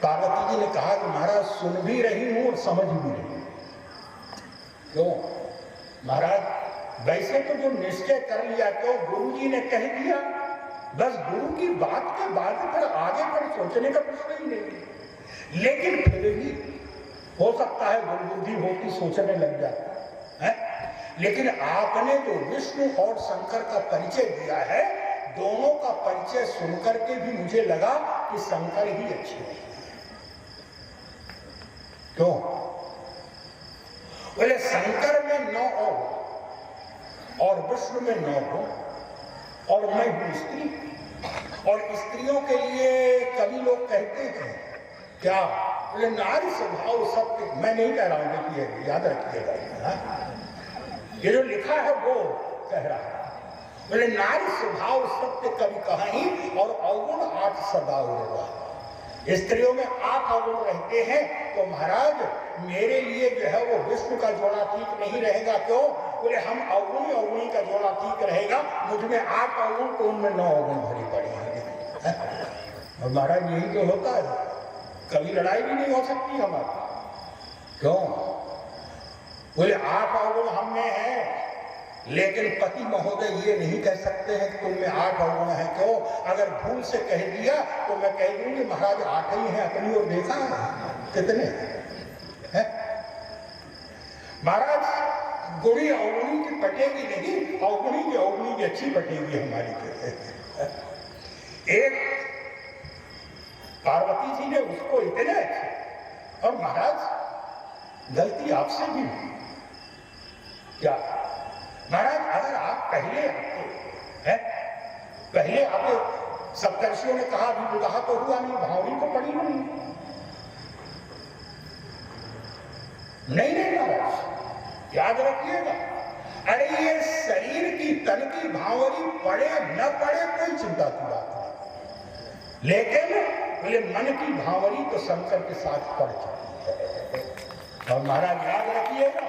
पार्वती जी ने कहा कि महाराज सुन भी रही हूं और समझ भी रही हूं। क्यों महाराज? वैसे तो जो निश्चय कर लिया, क्यों गुरु जी ने कह दिया, बस गुरु की बात के बाद फिर आगे पर सोचने का प्रश्न ही नहीं। लेकिन फिर भी हो सकता है दुर्बुद्धि होती, सोचने लग जाता है। लेकिन आपने जो विष्णु और शंकर का परिचय दिया है, दोनों का परिचय सुनकर के भी मुझे लगा कि शंकर ही अच्छे हैं। क्यों? बोले शंकर में 9 और विष्णु में 9 गुण, और मैं हूं स्त्री, और स्त्रियों के लिए कवि लोग कहते हैं क्या? बोले नारी स्वभाव सत्य। मैं नहीं कह रहा हूं, देखिए याद रखिएगा, ये जो लिखा है वो कह रहा है, बोले नारी स्वभाव सत्य कवि कहानी और अवगुण 8 सदा होगा। स्त्रियों में 8 अवगुण रहते हैं, तो महाराज मेरे लिए जो है वो विष्णु का जोड़ा ठीक नहीं रहेगा। क्यों? बोले हम अवगुणी का जोड़ा ठीक रहेगा, मुझ में 8 अवगुण तो उनमें 9 अवगुण भरी पड़ी है। और महाराज यही तो होता है, कभी लड़ाई भी नहीं हो सकती हमारी। क्यों? बोले 8 अवगुण हम में है, लेकिन पति महोदय ये नहीं कह सकते हैं कि तुम में 8 अवगुण है। क्यों? अगर भूल से कह दिया तो मैं कह दूंगी महाराज 8 ही है, अपनी ओर देखा कितने हैं? महाराज गुणी अवगुणी की पटेगी नहीं, अवगुणी की अवगुणी की अच्छी पटेगी हमारी। एक पार्वती जी ने उसको इतने अच्छे, और महाराज गलती आपसे भी हुई क्या? महाराज अगर आप पहले आते सप्तर्षियों ने कहा भी विवाह तो हुआ नहीं, भावनी तो पड़ी नहीं महाराज याद रखिएगा। अरे ये शरीर की तन की भावनी पड़े न पड़े कोई चिंता की बात नहीं, लेकिन बोले मन की भावनी तो शंकर के साथ पड़ चुकी है। और महाराज याद रखिएगा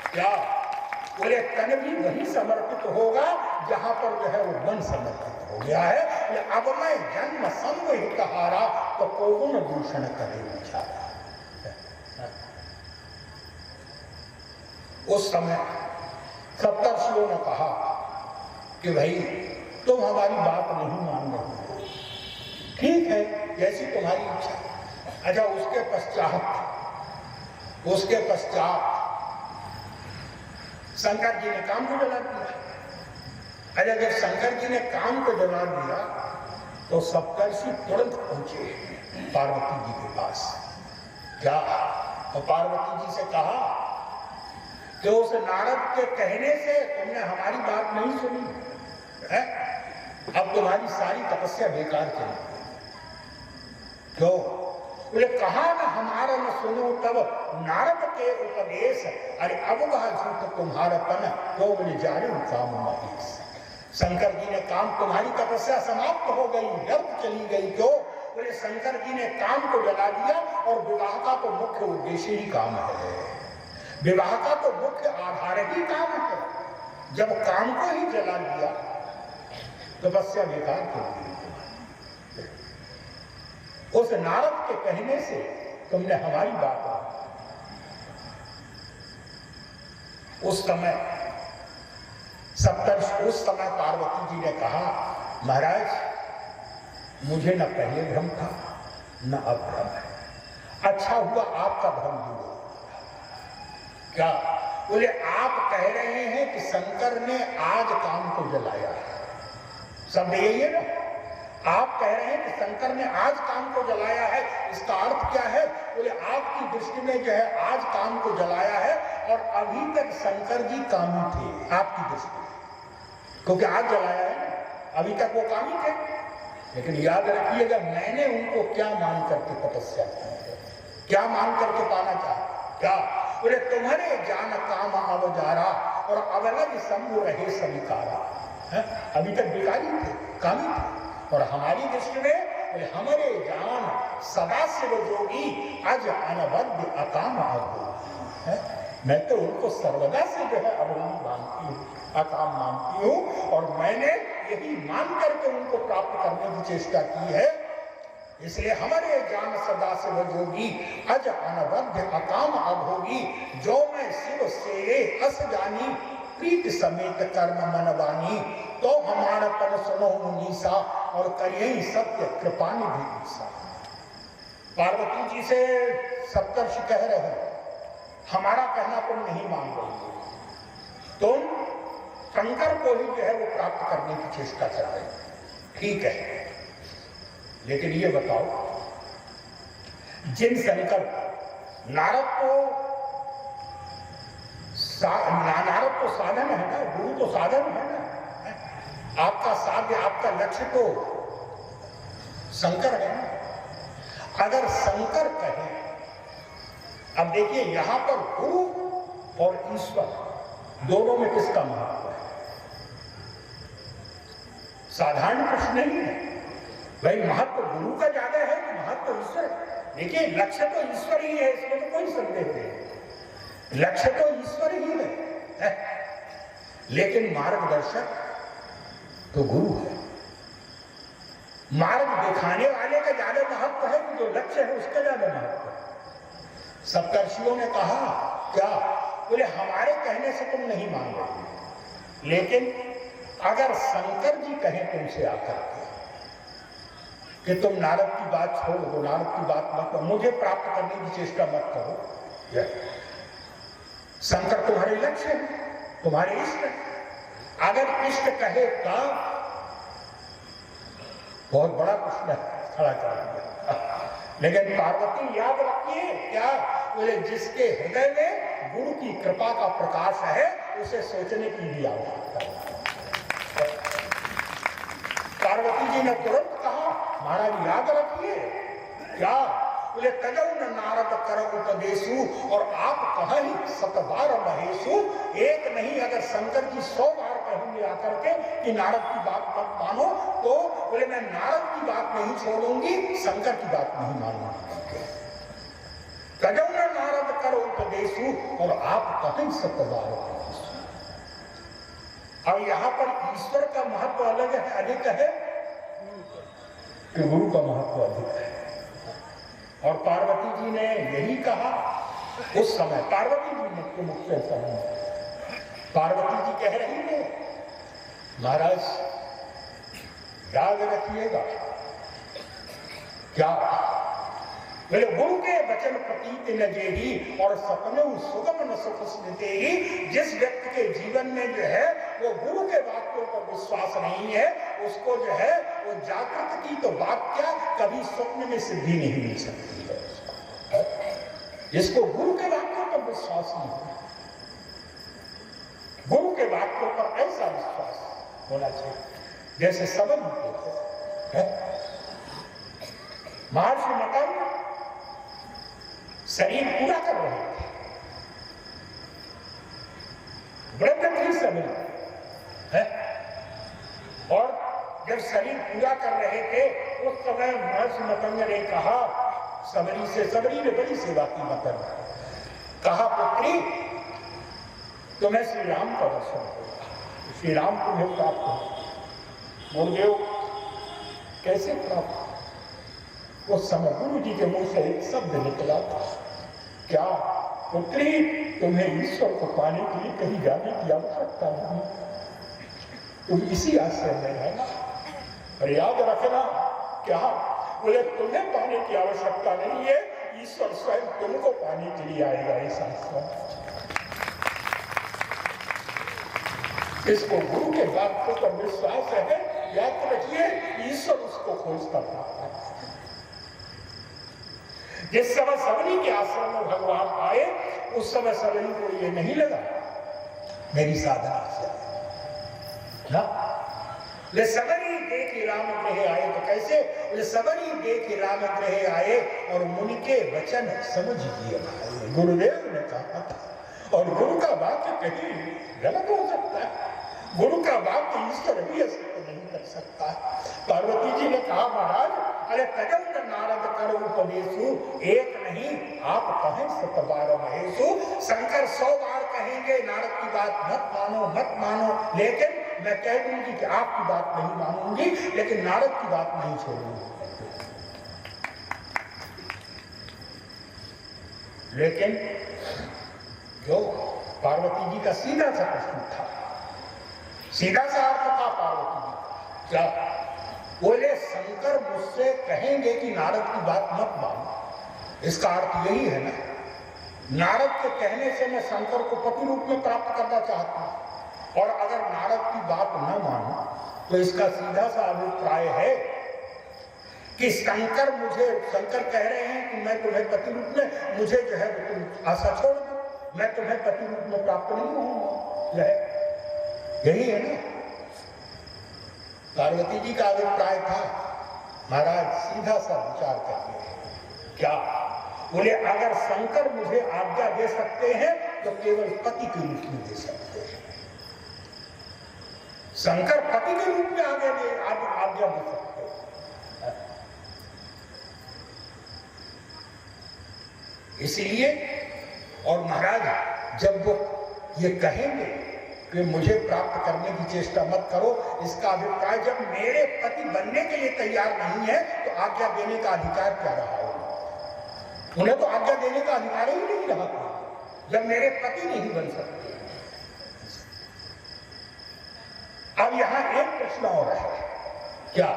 क्या? बोले तन भी वही समर्पित होगा जहां पर जो है वो मन समर्पित हो गया है। अब मैं जन्म संग हितहारा तो कोगुण दूषण करे विचारा। उस समय सप्तर्षियों ने कहा कि भाई तुम हमारी बात नहीं मान रहे हो, ठीक है जैसी तुम्हारी इच्छा। अच्छा उसके पश्चात शंकर जी ने काम को जला दिया। अरे जब शंकर जी ने काम को जला दिया तो सप्तर्षि तुरंत पहुंचे पार्वती जी के पास। क्या? और पार्वती जी से कहा कि उस नारद के कहने से तुमने हमारी बात नहीं सुनी है, अब तुम्हारी सारी तपस्या बेकार चली। क्यों? बोले कहा न हमारा न सुनो तब नारद के उपदेश, अरे अब वह झूठ तुम्हारा पन क्यों बोले जाने काम महेश। शंकर जी ने काम, तुम्हारी तपस्या समाप्त हो गई, व्यर्थ चली गई। क्यों? बोले शंकर जी ने काम को जला दिया, और विवाह का तो मुख्य उद्देश्य ही काम है, विवाह का तो मुख्य आधार ही काम है। जब काम को ही जला दिया तपस्या बेकार चली गई। उस नारद के कहने से तुमने हमारी बात उस समय पार्वती जी ने कहा महाराज मुझे न पहले भ्रम था न अब भ्रम है, अच्छा हुआ आपका भ्रम दूर हो। क्या? बोले आप कह रहे हैं कि शंकर ने आज काम को जलाया है, शब्द यही है ना? आप कह रहे हैं कि शंकर ने आज काम को जलाया है, इसका अर्थ क्या है? बोले आपकी दृष्टि में जो है आज काम को जलाया है, और अभी तक शंकर जी कामी थे आपकी दृष्टि में, क्योंकि आज जलाया है ना, अभी तक वो कामी थे। लेकिन याद रखिएगा मैंने उनको क्या मान करके तपस्या की है, क्या मान करके पाना चाहा? क्या? बोले तुम्हारे जान काम अवजारा और अवलग शंभु रहे सविकारा। अभी तक बिकारी थे, कामी थे, और हमारी दृष्टि में हमारे जान सदा शिव जोगी अज अनबद्ध अकाम अभोगी। मैं तो उनको सर्वदा से जो है अभोगी मानती हूँ, अकाम मानती हूँ, और मैंने यही मान करके उनको प्राप्त करने की चेष्टा की है। इसलिए हमारे जान सदा शिव जोगी अज अनबद्ध अकाम अभोगी, जो मैं शिव सेवे अस जानी प्रीत समेत कर्म मनवानी, तो हमारा पन सुनो मुनीसा और करिए सत्य कृपा निधि। पार्वती जी से सप्तर्षि कह रहे हैं हमारा कहना तुम नहीं मान रही, तुम शंकर को ही जो है वो प्राप्त करने की चेष्टा कर रहे हैं, ठीक है। लेकिन ये बताओ जिन शंकर नारद तो साधन है ना, गुरु तो साधन है ना, आपका साध्य आपका लक्ष्य तो शंकर है ना। अगर शंकर कहे, अब देखिए यहां पर गुरु और ईश्वर दोनों में किसका महत्व है? साधारण प्रश्न नहीं है भाई, महत्व गुरु का ज्यादा है कि महत्व ईश्वर? देखिए, लक्ष्य तो ईश्वर ही है, इसमें तो कोई संदेह नहीं। लक्ष्य तो ईश्वर ही है, लेकिन मार्गदर्शक तो गुरु है। मार्ग दिखाने वाले का ज्यादा महत्व है कि जो लक्ष्य है उसका ज्यादा महत्व है। सप्तर्षियों ने कहा क्या? बोले हमारे कहने से तुम नहीं मान रहे, लेकिन अगर शंकर जी कहें तुमसे आकर कि तुम नारद की बात छोड़ दो, नारद की बात मत करो, मुझे प्राप्त करने की चेष्टा मत करो, शंकर तुम्हारे लक्ष्य है, तुम्हारे इष्ट। अगर इष्ट कहे तब बहुत बड़ा प्रश्न खड़ा कर दिया। लेकिन पार्वती याद रखिए क्या? बोले जिसके हृदय में गुरु की कृपा का प्रकाश है उसे सोचने की भी आवश्यकता है। पार्वती जी ने तुरंत कहा महाराज याद रखिए क्या? बोले तजौ न नारद कर उपदेशु, और आप कहीं 100 बार महेशु। एक नहीं, अगर शंकर जी 100 बार कहेंगे आकर के कि नारद की बात मत मानो, तो बोले मैं नारद की बात नहीं छोड़ूंगी, शंकर की बात नहीं मानूंगी। तजौ न नारद कर उपदेशु, और आप कहीं 100 बार महेशु। अब यहां पर ईश्वर का महत्व अलग है, अधिक है कि गुरु का महत्व अधिक है। और पार्वती जी ने यही कहा उस समय। पार्वती जी ने के मुख से समय पार्वती जी कह रही है महाराज याद रखिएगा क्या? बोले गुरु के वचन प्रतीत न जेही, और सपने सुगम न सुख स्मृति ही। जिस व्यक्ति के जीवन में जो है वो गुरु के वाक्यों पर विश्वास नहीं है, उसको जो है वो जागृत की तो बात क्या, कभी स्वप्न में सिद्धि नहीं मिल सकती है। जिसको गुरु के वाक्यों पर विश्वास नहीं है, गुरु के वाक्यों पर ऐसा विश्वास होना चाहिए जैसे सबन है। महर्षि मकल शरीर पूरा कर रहे थे, ब्रह्मपुरी सबरी है, और जब शरीर पूरा कर रहे थे उस समय महर्षि मतंग ने कहा सबरी से, सबरी ने बड़ी सेवा की मतंग, कहा पुत्री तुम्हें श्री राम का दर्शन होगा, श्री राम तुम्हें प्राप्त हो। गुरुदेव कैसे प्राप्त? उस समय गुरु जी के मुंह से एक शब्द निकला था, क्या पुत्री तुम्हें ईश्वर को पाने के लिए कहीं जाने की आवश्यकता नहीं, तुम इसी आश्रय में रहना। और याद रखना क्या? बोले तुम्हें पाने की आवश्यकता नहीं है, ईश्वर स्वयं तुमको पाने के लिए आएगा इस आश्रम। इसको गुरु के वाक्यों पर विश्वास है, याद रखिए ईश्वर उसको खोजता था। जिस समय सबरी के आश्रम में भगवान आए उस समय सबरी को ये नहीं लगा मेरी साधना से ना, ले सबरी देखी राम गृह आए, तो कैसे? ले सबरी देखी राम गृह आए और मुनि के वचन समझिए भाई, गुरुदेव ने कहा था। और गुरु का वाक्य कहीं गलत हो सकता है, गुरु का वाक्य ईश्वर भी असत्य नहीं कर सकता। पार्वती जी ने कहा महाराज अरे तजौ न नारद कर उपदेशु, एक नहीं आप कहें 100 बार महेशु। शंकर 100 बार कहेंगे नारद की बात मत मानो मत मानो, लेकिन मैं कह दूंगी कि आपकी बात नहीं मानूंगी, लेकिन नारद की बात नहीं छोड़ूंगी। लेकिन जो पार्वती जी का सीधा सा प्रश्न था, सीधा सा अर्थ था पार्वती जी क्या? बोले शंकर मुझसे कहेंगे कि नारद की बात मत मानो, इसका अर्थ यही है ना, नारद के कहने से मैं शंकर को पति रूप में प्राप्त करना चाहता हूं, और अगर नारद की बात न मानो तो इसका सीधा सा अभिप्राय है कि शंकर कह रहे हैं कि मैं तुम्हें पति रूप में, मुझे जो है तुम आशा छोड़ दो, मैं तुम्हें पति रूप में प्राप्त नहीं होऊंगा। यही है ना पार्वती जी का अभिप्राय था। महाराज सीधा सा विचार करिए क्या? बोले अगर शंकर मुझे आज्ञा दे सकते हैं तो केवल पति के रूप में दे सकते हैं। शंकर पति के रूप में आज्ञा दे सकते हैं। इसलिए और महाराज जब वो ये कहेंगे कि मुझे प्राप्त करने की चेष्टा मत करो, इसका अभिप्राय जब मेरे पति बनने के लिए तैयार नहीं है तो आज्ञा देने का अधिकार क्या रहा हो? उन्हें तो आज्ञा देने का अधिकार ही नहीं रहा जब मेरे पति नहीं बन सकते। अब यहां एक प्रश्न और है, क्या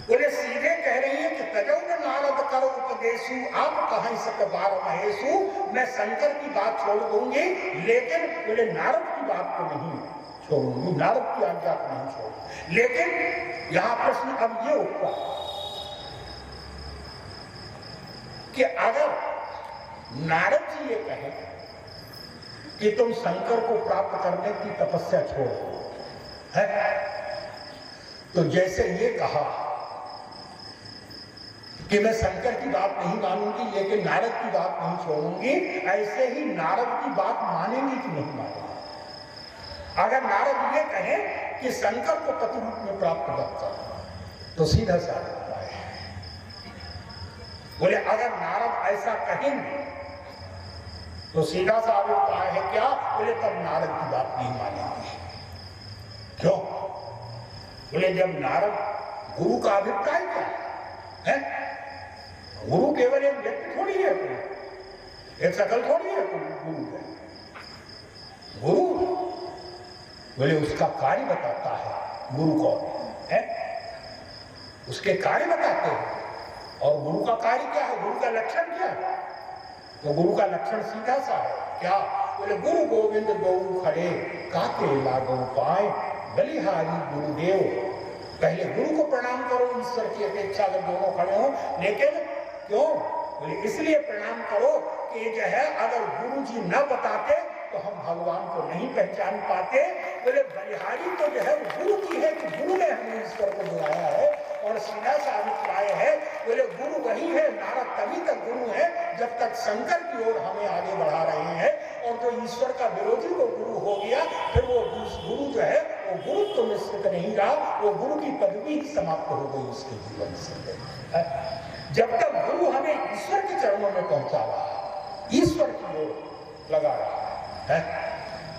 बोले सीधे कह रही है कि तजौ न नारद करो उपदेशु आप कहां सकबार महेशु, मैं शंकर की बात छोड़ दूंगी लेकिन बोले नारद की बात को नहीं छोड़ूंगी, नारद की आज्ञा को नहीं छोड़ूंगी। लेकिन यहां प्रश्न अब ये उठता कि अगर नारद जी ये कहे कि तुम शंकर को प्राप्त करने की तपस्या छोड़ो है, तो जैसे ये कहा कि मैं शंकर की बात नहीं मानूंगी लेकिन नारद की बात नहीं छोड़ूंगी, ऐसे ही नारद की बात मानेंगी कि नहीं मानेंगी? अगर नारद ये कहे कि शंकर को पति रूप में प्राप्त मत करो तो सीधा सा अभिप्राय है। बोले अगर नारद ऐसा कहेंगे तो सीधा सा अभिप्राय है क्या? बोले तब नारद की बात नहीं मानेंगे। क्यों? बोले जब नारद गुरु का अभिप्राय क्या है? गुरु केवल एक व्यक्ति थोड़ी है, एक शकल थोड़ी है गुरु है। गुरु बोले उसका कार्य बताता है, गुरु कौन है उसके कार्य बताते हैं। और गुरु का कार्य क्या है, गुरु का लक्षण क्या है? तो गुरु का लक्षण सीधा सा है, क्या? बोले गुरु गोविंद गौ खड़े काके लागो पाए बलिहारी गुरुदेव। पहले गुरु को प्रणाम करो ईश्वर की अपेक्षा अगर दोनों खड़े हो, लेकिन क्यों? बोले इसलिए प्रणाम करो कि जो है अगर गुरु जी न बताते तो हम भगवान को नहीं पहचान पाते। बोले बलिहारी तो जो है गुरु की है कि गुरु ने हमें ईश्वर को बुलाया है। और सीधा सा अभिप्राय है, बोले गुरु वही है, नारद तभी तक गुरु है जब तक शंकर की ओर हमें आगे बढ़ा रहे हैं। और जो ईश्वर का विरोधी वो गुरु हो गया, फिर वो गुरु जो है वो गुरु तो निश्चित नहीं रहा, वो गुरु की पदवी ही समाप्त हो गई उसके जीवन से। जब तक गुरु हमें ईश्वर के चरणों में पहुंचा रहा है, ईश्वर की ओर लगा रहा है।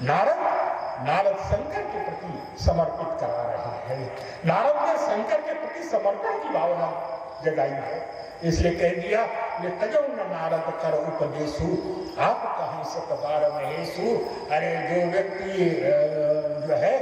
नारद शंकर के प्रति समर्पित करा रहे हैं। नारद ने शंकर के प्रति समर्पण की भावना जगाई है, इसलिए कह दिया ये तजौ न नारद कर उपदेशु आप कहीं सकबार महेशु। अरे जो व्यक्ति जो है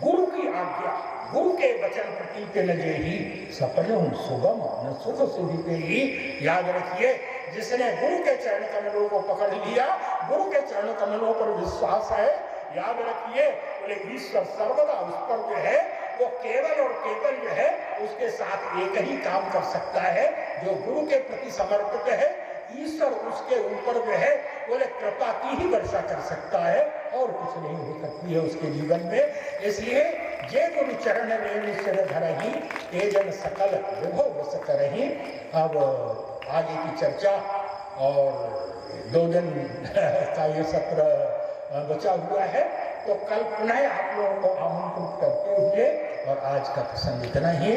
गुरु की आज्ञा, गुरु के वचन प्रति न जेहि सपनों सुगम न सुख सुधिते ही। याद रखिए, जिसने गुरु के चरण कमलों को पकड़ लिया, गुरु के चरण कमलों पर विश्वास है, याद रखिए बोले ईश्वर सर्वदा उस पर जो है वो केवल और केवल जो है उसके साथ एक ही काम कर सकता है, जो गुरु के प्रति समर्पित है। ईश्वर उसके ऊपर जो है बोले कृपा की ही वर्षा कर सकता है और कुछ नहीं हो सकती है उसके जीवन में। इसलिए जे गुरु चरण रेणु सिर धरहि तेजन सकल विभव वस करहि। अब आगे की चर्चा और 2 दिन का ये सत्र बचा हुआ है, तो कल पुनः आप लोगों को आमंत्रित करते हुए और आज का प्रसंग इतना ही।